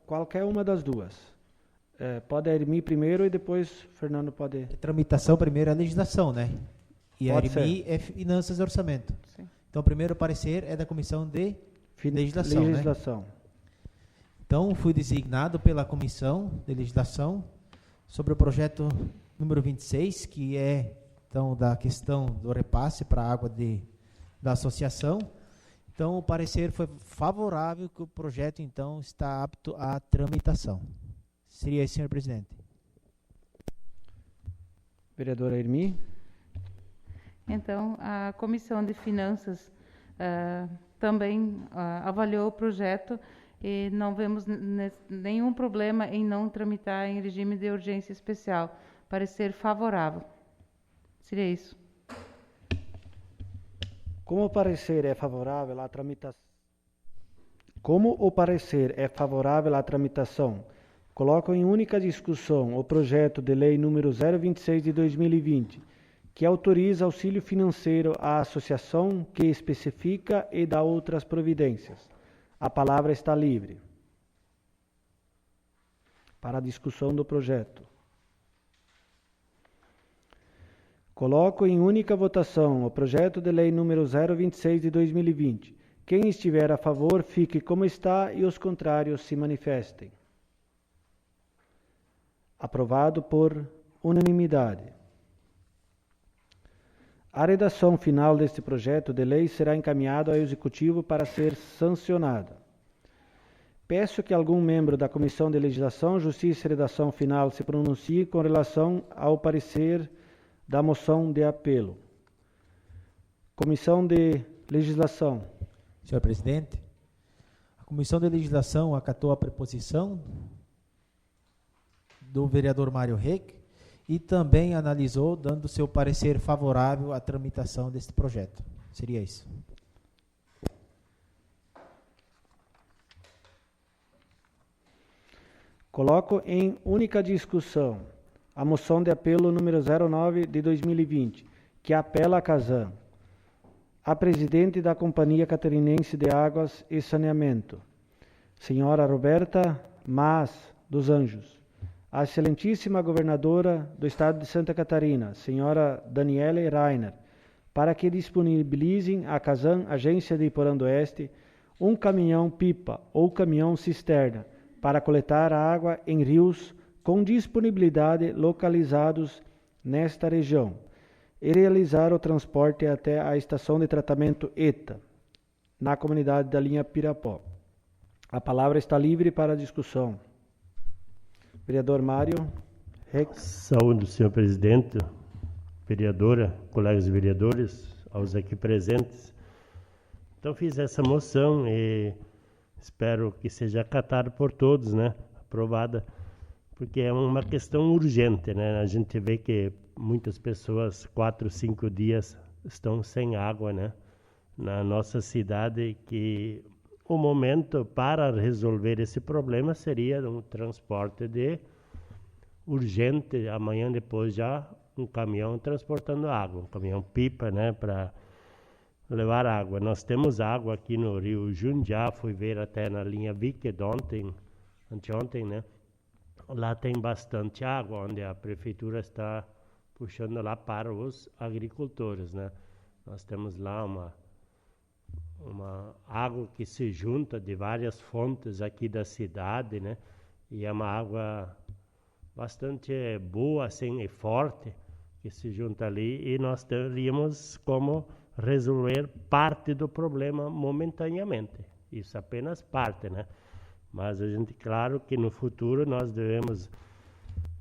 Qualquer uma das duas. Pode a Irmi primeiro e depois Fernando pode... Tramitação primeiro é a legislação, né? E Pode a Irmi é finanças e orçamento. Sim. Então, o primeiro parecer é da comissão de legislação, né? Então, fui designado pela comissão de legislação sobre o projeto número 26, que é, então, da questão do repasse para a água da associação. Então, o parecer foi favorável que o projeto, então, está apto à tramitação. Seria isso, senhor presidente. Vereadora Irmi. Então, a Comissão de Finanças também avaliou o projeto e não vemos nenhum problema em não tramitar em regime de urgência especial. Parecer favorável. Seria isso. Como o parecer é favorável à tramitação, coloco em única discussão o projeto de lei número 026 de 2020, que autoriza auxílio financeiro à associação que especifica e dá outras providências. A palavra está livre para a discussão do projeto. Coloco em única votação o projeto de lei número 026 de 2020. Quem estiver a favor, fique como está e os contrários se manifestem. Aprovado por unanimidade. A redação final deste projeto de lei será encaminhada ao Executivo para ser sancionada. Peço que algum membro da Comissão de Legislação, Justiça e Redação Final se pronuncie com relação ao parecer da moção de apelo. Comissão de Legislação. Senhor presidente, a Comissão de Legislação acatou a preposição do vereador Mário Reck e também analisou, dando seu parecer favorável à tramitação deste projeto. Seria isso. Coloco em única discussão a moção de apelo número 09 de 2020, que apela a Casan, a presidente da Companhia Catarinense de Águas e Saneamento, senhora Roberta Mas dos Anjos, a excelentíssima governadora do estado de Santa Catarina, senhora Daniele Rainer, para que disponibilizem a Casan, agência de Iporã do Oeste, um caminhão-pipa ou caminhão-cisterna para coletar a água em rios com disponibilidade localizados nesta região e realizar o transporte até a estação de tratamento ETA, na comunidade da linha Pirapó. A palavra está livre para discussão. Vereador Mário Rex. Saúde, senhor presidente, vereadora, colegas vereadores, aos aqui presentes. Então, fiz essa moção e espero que seja acatada por todos, né? Aprovada. Porque é uma questão urgente, né? A gente vê que muitas pessoas, 4, 5 dias, estão sem água, né? Na nossa cidade, que o momento para resolver esse problema seria um transporte de urgente, amanhã depois já um caminhão transportando água, um caminhão-pipa, né? Para levar água. Nós temos água aqui no Rio Jundiá, fui ver até na linha Wicked anteontem, né? Lá tem bastante água, onde a prefeitura está puxando lá para os agricultores, né? Nós temos lá uma água que se junta de várias fontes aqui da cidade, né? E é uma água bastante boa, assim, e forte, que se junta ali, e nós teríamos como resolver parte do problema momentaneamente. Isso apenas parte, né? Mas a gente, claro que no futuro nós devemos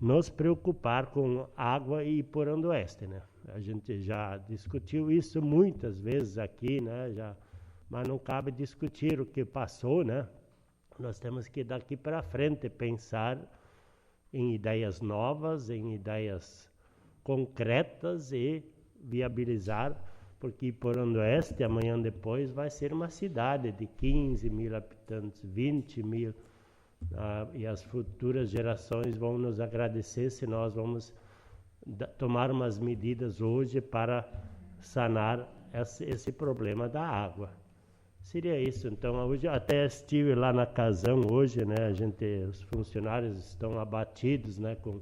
nos preocupar com água e Iporã do Oeste, né? A gente já discutiu isso muitas vezes aqui, né? Mas não cabe discutir o que passou, né? Nós temos que daqui para frente pensar em ideias novas, em ideias concretas e viabilizar, porque Iporã do Oeste, amanhã depois, vai ser uma cidade de 15 mil habitantes, 20 mil e as futuras gerações vão nos agradecer se nós vamos tomar umas medidas hoje para sanar esse problema da água. Seria isso. Então, hoje até estive lá na Casão hoje, né? Os funcionários estão abatidos, né? Com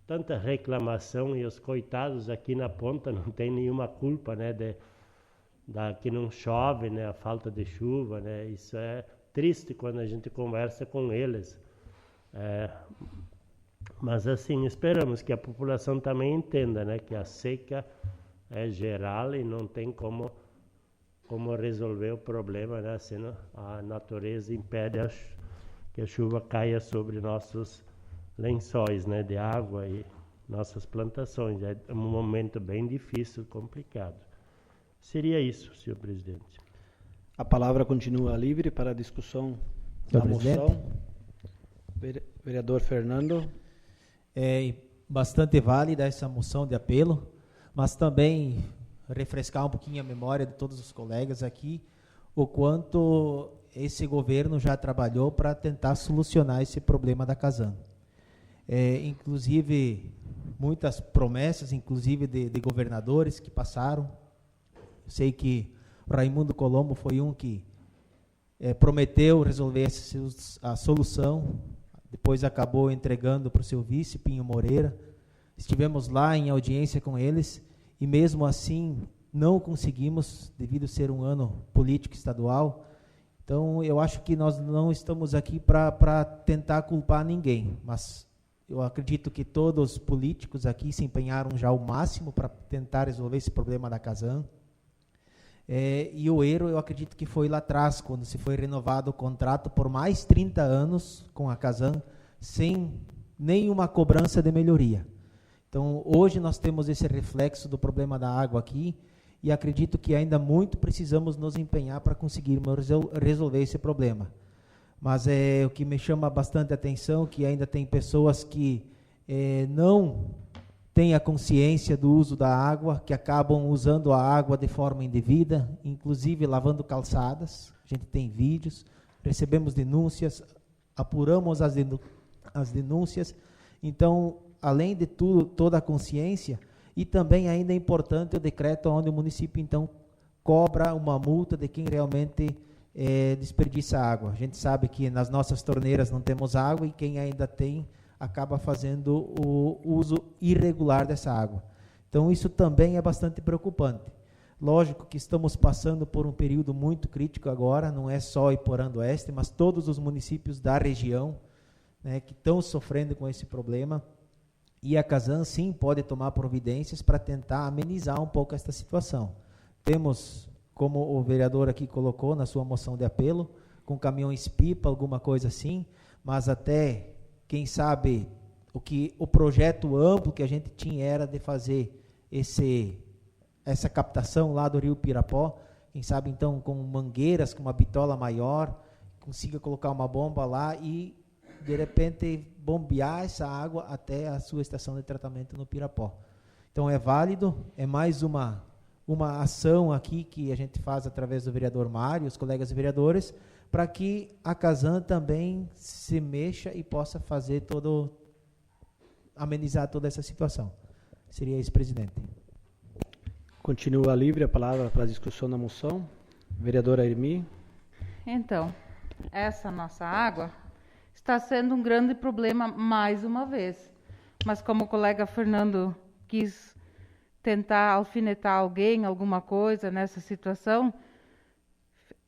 tanta reclamação, e os coitados aqui na ponta não tem nenhuma culpa, né? Que não chove, né? A falta de chuva, né? Isso é triste quando a gente conversa com eles. Mas assim, esperamos que a população também entenda, né? Que a seca é geral e não tem como resolver o problema, né? Senão a natureza impede que a chuva caia sobre nossos lençóis, né? De água e nossas plantações. É um momento bem difícil, complicado. Seria isso, senhor presidente. A palavra continua livre para a discussão da moção. Vereador Fernando. É bastante válida essa moção de apelo, mas também refrescar um pouquinho a memória de todos os colegas aqui, o quanto esse governo já trabalhou para tentar solucionar esse problema da Casan. Inclusive, muitas promessas, inclusive de governadores que passaram. Eu sei que Raimundo Colombo foi um que prometeu resolver a solução, depois acabou entregando para o seu vice, Pinho Moreira. Estivemos lá em audiência com eles, e mesmo assim não conseguimos, devido a ser um ano político estadual. Então, eu acho que nós não estamos aqui para tentar culpar ninguém, mas eu acredito que todos os políticos aqui se empenharam já ao máximo para tentar resolver esse problema da Casan. E o erro, eu acredito que foi lá atrás, quando se foi renovado o contrato por mais 30 anos com a Casan, sem nenhuma cobrança de melhoria. Então, hoje nós temos esse reflexo do problema da água aqui, e acredito que ainda muito precisamos nos empenhar para conseguirmos resolver esse problema. Mas o que me chama bastante atenção, que ainda tem pessoas que não têm a consciência do uso da água, que acabam usando a água de forma indevida, inclusive lavando calçadas. A gente tem vídeos, recebemos denúncias, apuramos as denúncias. Então, além de tudo, toda a consciência, e também ainda é importante o decreto onde o município, então, cobra uma multa de quem realmente desperdiça água. A gente sabe que nas nossas torneiras não temos água, e quem ainda tem acaba fazendo o uso irregular dessa água. Então, isso também é bastante preocupante. Lógico que estamos passando por um período muito crítico agora, não é só Iporã do Oeste, mas todos os municípios da região, né, que estão sofrendo com esse problema. E a Casan, sim, pode tomar providências para tentar amenizar um pouco esta situação. Temos, como o vereador aqui colocou na sua moção de apelo, com caminhões-pipa, alguma coisa assim, mas até, quem sabe, o projeto amplo que a gente tinha era de fazer essa captação lá do Rio Pirapó, quem sabe, então, com mangueiras, com uma bitola maior, consiga colocar uma bomba lá e, de repente, bombear essa água até a sua estação de tratamento no Pirapó. Então, é válido, é mais uma ação aqui que a gente faz através do vereador Mário, os colegas vereadores, para que a Casan também se mexa e possa fazer amenizar toda essa situação. Seria isso, presidente. Continua livre a palavra para a discussão da moção. Vereadora Irmi. Então, essa nossa água está sendo um grande problema mais uma vez. Mas como o colega Fernando quis tentar alfinetar alguém, alguma coisa nessa situação,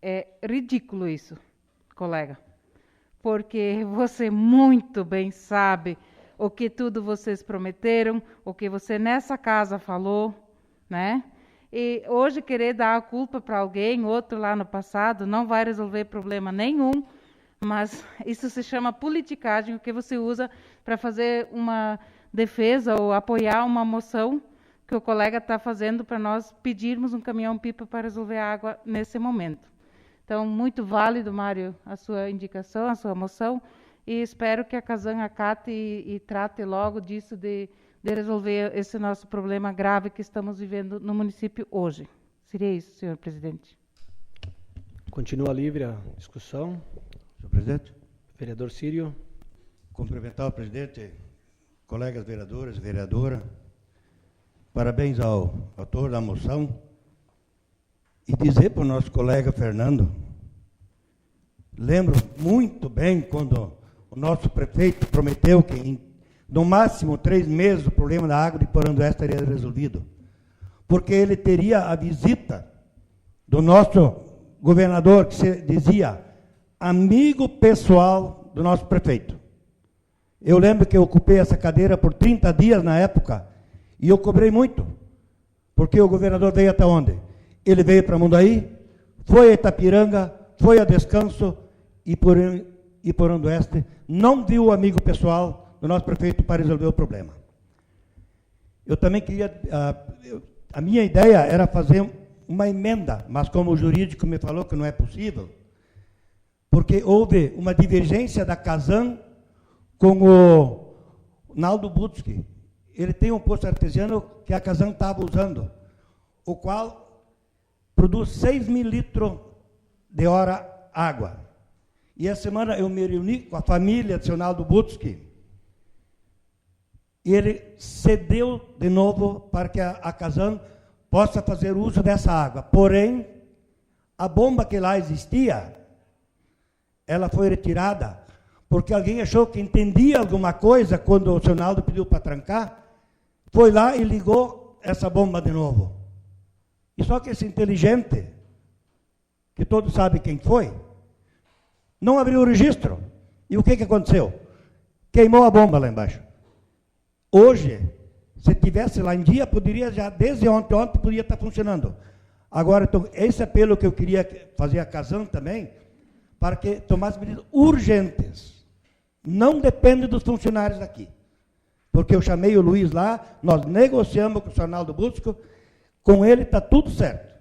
é ridículo isso, colega. Porque você muito bem sabe o que tudo vocês prometeram, o que você nessa casa falou, né? E hoje querer dar a culpa para alguém, outro lá no passado, não vai resolver problema nenhum. Mas isso se chama politicagem, o que você usa para fazer uma defesa ou apoiar uma moção que o colega está fazendo para nós pedirmos um caminhão-pipa para resolver a água nesse momento. Então, muito válido, Mário, a sua indicação, a sua moção, e espero que a Casan acate e trate logo disso de resolver esse nosso problema grave que estamos vivendo no município hoje. Seria isso, senhor presidente. Continua livre a discussão. Senhor presidente? Vereador Círio. Cumprimentar o presidente, colegas vereadores e vereadora. Parabéns ao autor da moção. E dizer para o nosso colega Fernando, lembro muito bem quando o nosso prefeito prometeu que em no máximo 3 meses o problema da água de Porão do Oeste estaria resolvido. Porque ele teria a visita do nosso governador, que se dizia amigo pessoal do nosso prefeito. Eu lembro que eu ocupei essa cadeira por 30 dias na época, e eu cobrei muito, porque o governador veio até onde? Ele veio para Mundaí, foi a Itapiranga, foi a Descanso, e Porão do Oeste não viu o amigo pessoal do nosso prefeito para resolver o problema. Eu também queria, a minha ideia era fazer uma emenda, mas como o jurídico me falou que não é possível, porque houve uma divergência da Casan com o Naldo Butski. Ele tem um poço artesiano que a Casan estava usando, o qual produz 6.000 litros de hora água. E essa semana eu me reuni com a família do seu Naldo Butski, e ele cedeu de novo para que a Casan possa fazer uso dessa água. Porém, a bomba que lá existia, ela foi retirada, porque alguém achou que entendia alguma coisa quando o seu Naldo pediu para trancar, foi lá e ligou essa bomba de novo. E só que esse inteligente, que todos sabem quem foi, não abriu o registro. E o que aconteceu? Queimou a bomba lá embaixo. Hoje, se tivesse lá em dia, poderia já, desde ontem poderia estar funcionando. Agora, então, esse apelo que eu queria fazer a Casan também, para que tomasse medidas urgentes. Não depende dos funcionários daqui. Porque eu chamei o Luiz lá, nós negociamos com o Arnaldo Busco, com ele está tudo certo.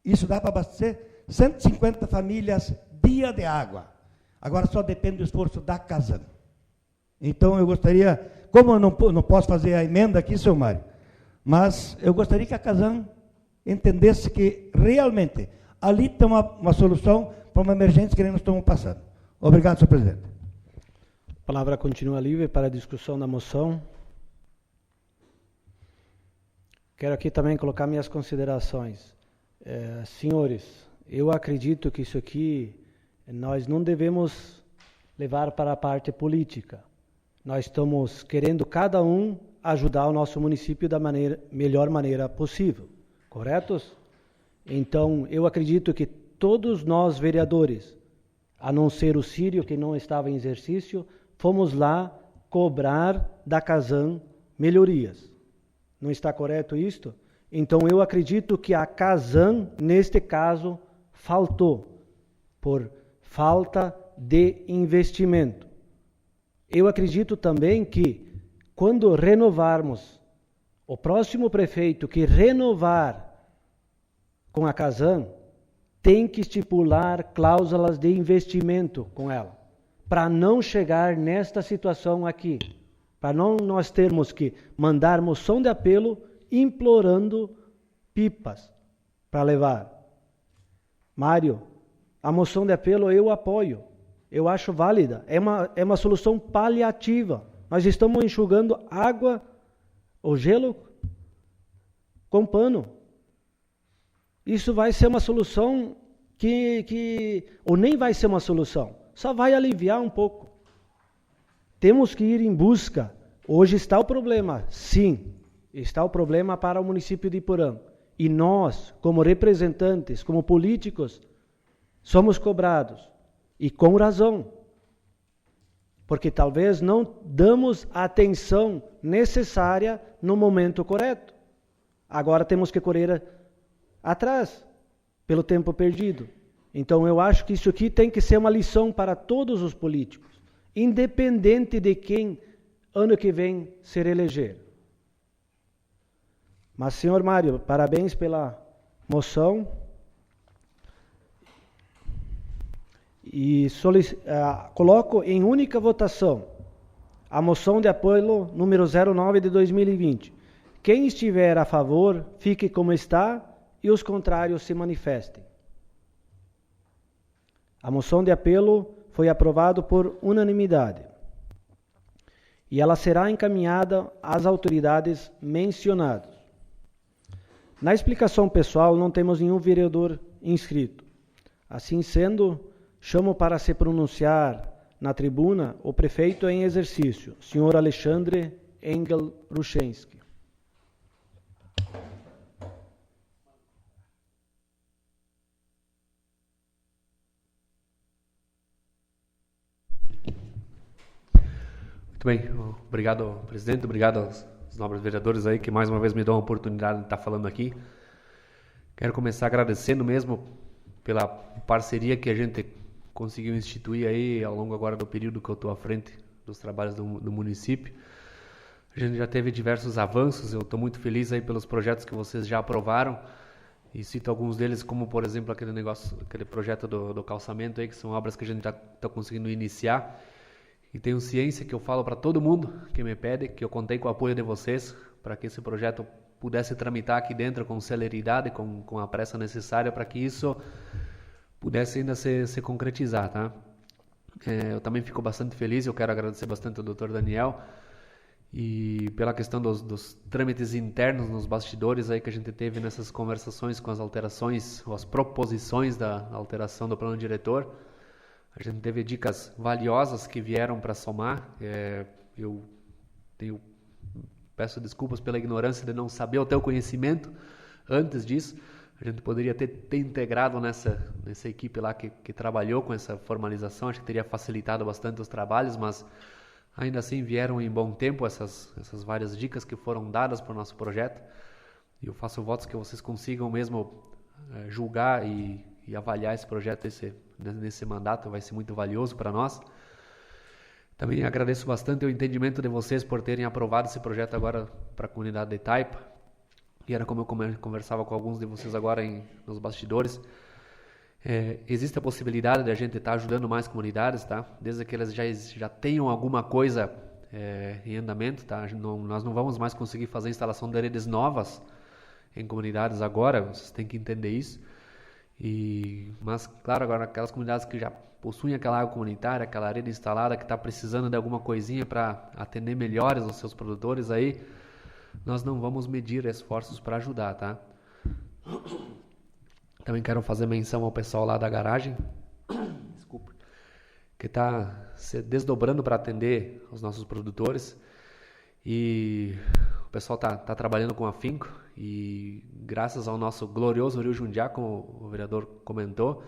Isso dá para abastecer 150 famílias dia de água. Agora só depende do esforço da Casan. Então eu gostaria, como eu não posso fazer a emenda aqui, seu Mário, mas eu gostaria que a Casan entendesse que realmente ali tem uma solução para uma emergência que nós estamos passando. Obrigado, senhor presidente. A palavra continua livre para a discussão da moção. Quero aqui também colocar minhas considerações. Senhores, eu acredito que isso aqui nós não devemos levar para a parte política. Nós estamos querendo cada um ajudar o nosso município da melhor maneira possível, corretos? Então, eu acredito que todos nós vereadores, a não ser o Círio, que não estava em exercício, fomos lá cobrar da Casan melhorias. Não está correto isto? Então, eu acredito que a Casan, neste caso, faltou, por falta de investimento. Eu acredito também que, quando renovarmos, o próximo prefeito que renovar com a Casan, tem que estipular cláusulas de investimento com ela, para não chegar nesta situação aqui, para não nós termos que mandar moção de apelo implorando pipas para levar. Mário, a moção de apelo eu apoio. Eu acho válida, é uma solução paliativa. Nós estamos enxugando água ou gelo com pano. Isso vai ser uma solução ou nem vai ser uma solução, só vai aliviar um pouco. Temos que ir em busca. Hoje está o problema, sim, está o problema para o município de Iporã. E nós, como representantes, como políticos, somos cobrados. E com razão, porque talvez não damos a atenção necessária no momento correto. Agora temos que correr atrás, pelo tempo perdido. Então eu acho que isso aqui tem que ser uma lição para todos os políticos, independente de quem ano que vem se eleger. Mas, senhor Mário, parabéns pela moção. E coloco em única votação a moção de apoio número 09 de 2020. Quem estiver a favor, fique como está, e os contrários se manifestem. A moção de apelo foi aprovado por unanimidade e ela será encaminhada às autoridades mencionadas. Na explicação pessoal, não temos nenhum vereador inscrito. Assim sendo, chamo para se pronunciar na tribuna o prefeito em exercício, senhor Alexandre Engel Ruchensky. Muito bem, obrigado, presidente, obrigado aos nobres vereadores aí que mais uma vez me dão a oportunidade de estar falando aqui. Quero começar agradecendo mesmo pela parceria que a gente conseguiu instituir aí ao longo agora do período que eu estou à frente dos trabalhos do município. A gente já teve diversos avanços, eu estou muito feliz aí pelos projetos que vocês já aprovaram e cito alguns deles como, por exemplo, aquele projeto do calçamento aí, que são obras que a gente já está conseguindo iniciar. E tenho ciência que eu falo para todo mundo que me pede, que eu contei com o apoio de vocês para que esse projeto pudesse tramitar aqui dentro com celeridade, com a pressa necessária para que isso pudesse ainda se concretizar, tá? Eu também fico bastante feliz, eu quero agradecer bastante ao Dr. Daniel e pela questão dos trâmites internos nos bastidores aí que a gente teve nessas conversações com as alterações ou as proposições da alteração do plano diretor. A gente teve dicas valiosas que vieram para somar. Eu peço desculpas pela ignorância de não saber ou ter o conhecimento antes disso. A gente poderia ter integrado nessa equipe lá que trabalhou com essa formalização. Acho que teria facilitado bastante os trabalhos, mas ainda assim vieram em bom tempo essas várias dicas que foram dadas para o nosso projeto. E eu faço votos que vocês consigam mesmo julgar e avaliar esse projeto nesse mandato, vai ser muito valioso para nós. Também agradeço bastante o entendimento de vocês por terem aprovado esse projeto agora para a comunidade de Itaipa. E era como eu conversava com alguns de vocês agora nos bastidores. Existe a possibilidade de a gente estar ajudando mais comunidades, tá? Desde que elas já tenham alguma coisa em andamento, tá? Nós não vamos mais conseguir fazer instalação de redes novas em comunidades agora, vocês têm que entender isso. Mas, claro, agora aquelas comunidades que já possuem aquela água comunitária, aquela rede instalada, que está precisando de alguma coisinha para atender melhores os seus produtores, aí nós não vamos medir esforços para ajudar, tá? Também quero fazer menção ao pessoal lá da garagem, desculpa, que está se desdobrando para atender os nossos produtores. E o pessoal está trabalhando com afinco e graças ao nosso glorioso Rio Jundiá, como o vereador comentou,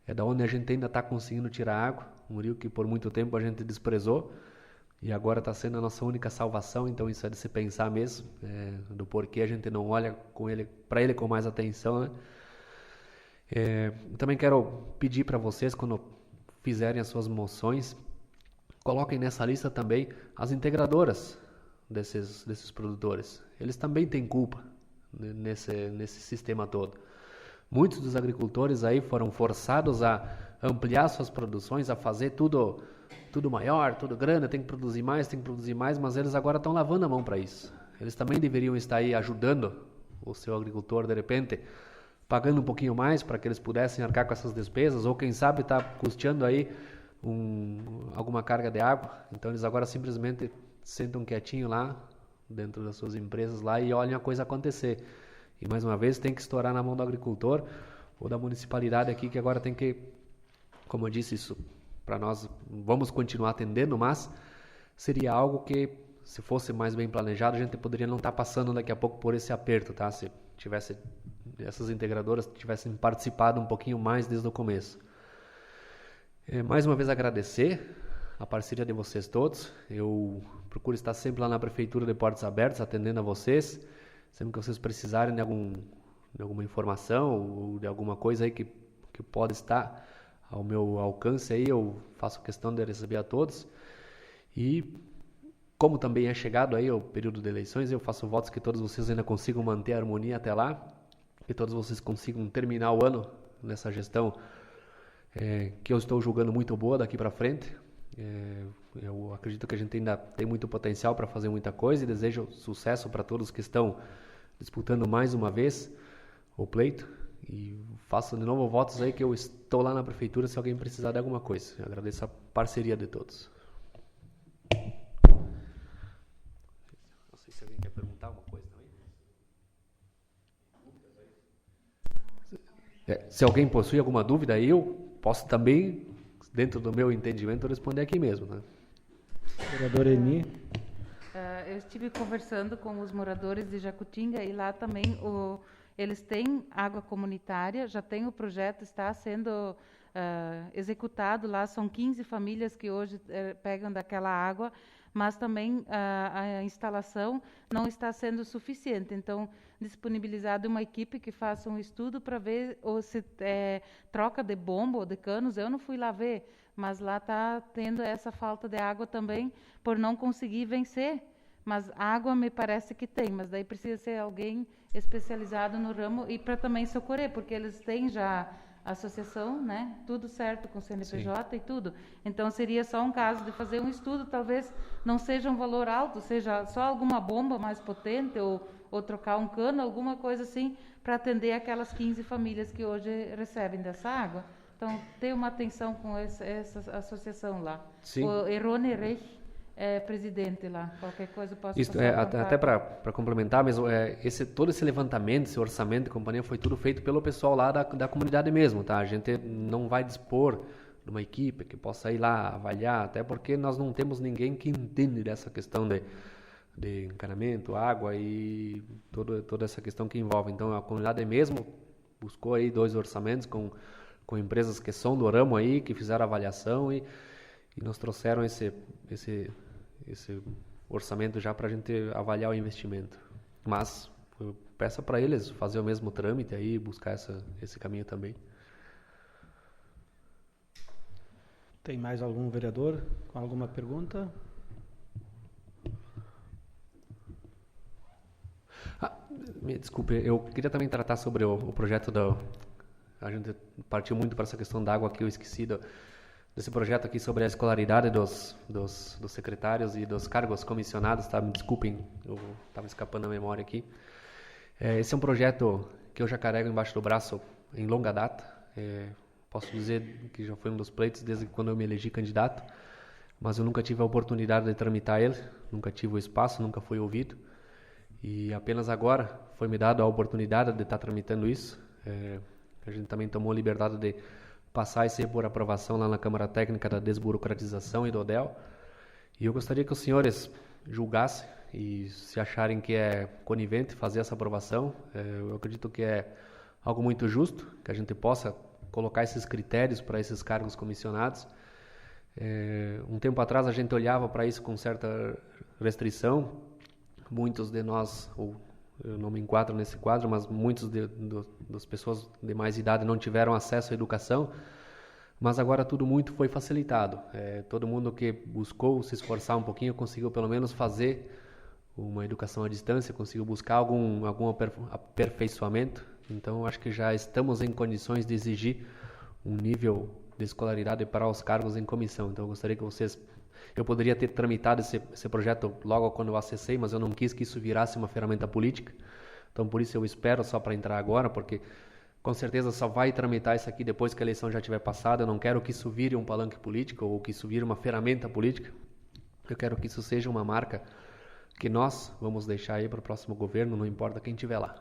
é da onde a gente ainda está conseguindo tirar água, um rio que por muito tempo a gente desprezou e agora está sendo a nossa única salvação. Então isso é de se pensar mesmo, do porquê a gente não olha para ele com mais atenção, né? Também quero pedir para vocês, quando fizerem as suas moções, coloquem nessa lista também as integradoras desses produtores. Eles também têm culpa nesse sistema todo. Muitos dos agricultores aí foram forçados a ampliar suas produções, a fazer tudo maior, tudo grande, tem que produzir mais, mas eles agora estão lavando a mão para isso. Eles também deveriam estar aí ajudando o seu agricultor, de repente, pagando um pouquinho mais para que eles pudessem arcar com essas despesas, ou quem sabe está custeando aí alguma carga de água. Então eles agora simplesmente sentam quietinho lá, dentro das suas empresas lá e olhem a coisa acontecer. E mais uma vez tem que estourar na mão do agricultor ou da municipalidade aqui, que agora tem que, como eu disse, isso para nós vamos continuar atendendo, mas seria algo que, se fosse mais bem planejado, a gente poderia não estar passando daqui a pouco por esse aperto, tá? Se tivesse essas integradoras tivessem participado um pouquinho mais desde o começo. Mais uma vez agradecer a parceria de vocês todos. Eu procuro estar sempre lá na prefeitura de Portos Abertos, atendendo a vocês. Sempre que vocês precisarem de alguma informação ou de alguma coisa aí que pode estar ao meu alcance, aí eu faço questão de receber a todos. E como também é chegado aí o período de eleições, eu faço votos que todos vocês ainda consigam manter a harmonia até lá, que todos vocês consigam terminar o ano nessa gestão que eu estou julgando muito boa daqui para frente. Eu acredito que a gente ainda tem muito potencial para fazer muita coisa e desejo sucesso para todos que estão disputando mais uma vez o pleito. E faço de novo votos aí que eu estou lá na prefeitura se alguém precisar de alguma coisa. Eu agradeço a parceria de todos. Não sei se alguém quer perguntar alguma coisa também. Se alguém possui alguma dúvida, eu posso também, dentro do meu entendimento, responder aqui mesmo, né? Vereador Eni. Eu estive conversando com os moradores de Jacutinga e lá também eles têm água comunitária, já tem o projeto, está sendo executado lá, são 15 famílias que hoje pegam daquela água, mas também a instalação não está sendo suficiente. Então, disponibilizado uma equipe que faça um estudo para ver ou se troca de bomba ou de canos. Eu não fui lá ver, mas lá está tendo essa falta de água também por não conseguir vencer. Mas água me parece que tem, mas daí precisa ser alguém especializado no ramo e para também socorrer, porque eles têm já associação, né? Tudo certo com o CNPJ Sim. E tudo. Então seria só um caso de fazer um estudo, talvez não seja um valor alto, seja só alguma bomba mais potente ou trocar um cano, alguma coisa assim, para atender aquelas 15 famílias que hoje recebem dessa água. Então, ter uma atenção com essa associação lá. Sim. O Erone Reich é presidente lá. Qualquer coisa eu posso Isso, até para complementar, mesmo, todo esse levantamento, esse orçamento de companhia foi tudo feito pelo pessoal lá da comunidade mesmo, tá? A gente não vai dispor de uma equipe que possa ir lá avaliar, até porque nós não temos ninguém que entende dessa questão de encanamento, água e toda essa questão que envolve. Então, a comunidade mesmo buscou aí 2 orçamentos com empresas que são do ramo aí, que fizeram avaliação e nos trouxeram esse orçamento já para a gente avaliar o investimento. Mas eu peço para eles fazer o mesmo trâmite aí, buscar esse caminho também. Tem mais algum vereador com alguma pergunta? Me desculpe, eu queria também tratar sobre o projeto a gente partiu muito para essa questão da água aqui, eu esqueci desse projeto aqui sobre a escolaridade dos secretários e dos cargos comissionados, tá? Me desculpem, eu estava escapando a memória aqui. Esse é um projeto que eu já carrego embaixo do braço em longa data. Posso dizer que já foi um dos pleitos desde quando eu me elegi candidato, mas eu nunca tive a oportunidade de tramitar ele, nunca tive o espaço, nunca fui ouvido. E apenas agora foi me dada a oportunidade de estar tramitando isso. A gente também tomou a liberdade de passar isso aí por aprovação lá na Câmara Técnica da Desburocratização e do ODEL. E eu gostaria que os senhores julgassem e se acharem que é conivente fazer essa aprovação. Eu acredito que é algo muito justo, que a gente possa colocar esses critérios para esses cargos comissionados. Um tempo atrás a gente olhava para isso com certa restrição. Muitos de nós, eu não me enquadro nesse quadro, mas muitos das pessoas de mais idade não tiveram acesso à educação, mas agora tudo muito foi facilitado. Todo mundo que buscou se esforçar um pouquinho conseguiu pelo menos fazer uma educação à distância, conseguiu buscar algum aperfeiçoamento. Então, acho que já estamos em condições de exigir um nível de escolaridade para os cargos em comissão. Então, eu gostaria que vocês... Eu poderia ter tramitado esse projeto logo quando eu acessei, mas eu não quis que isso virasse uma ferramenta política. Então, por isso eu espero só para entrar agora, porque com certeza só vai tramitar isso aqui depois que a eleição já estiver passada. Eu não quero que isso vire um palanque político ou que isso vire uma ferramenta política. Eu quero que isso seja uma marca que nós vamos deixar aí para o próximo governo, não importa quem estiver lá.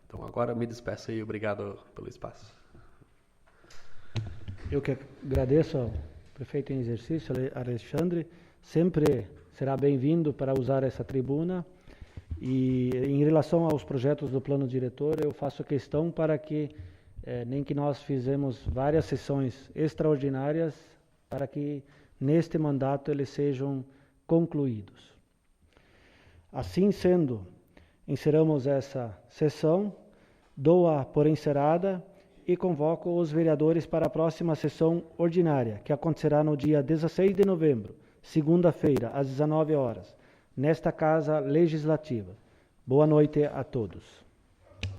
Então, agora me despeço aí. Obrigado pelo espaço. Eu que agradeço ao prefeito em exercício, Alexandre. Sempre será bem-vindo para usar essa tribuna. E em relação aos projetos do plano diretor, eu faço questão para que, nem que nós fizemos várias sessões extraordinárias, para que neste mandato eles sejam concluídos. Assim sendo, encerramos essa sessão, dou-a por encerrada e convoco os vereadores para a próxima sessão ordinária, que acontecerá no dia 16 de novembro, segunda-feira, às 19 horas, nesta Casa Legislativa. Boa noite a todos.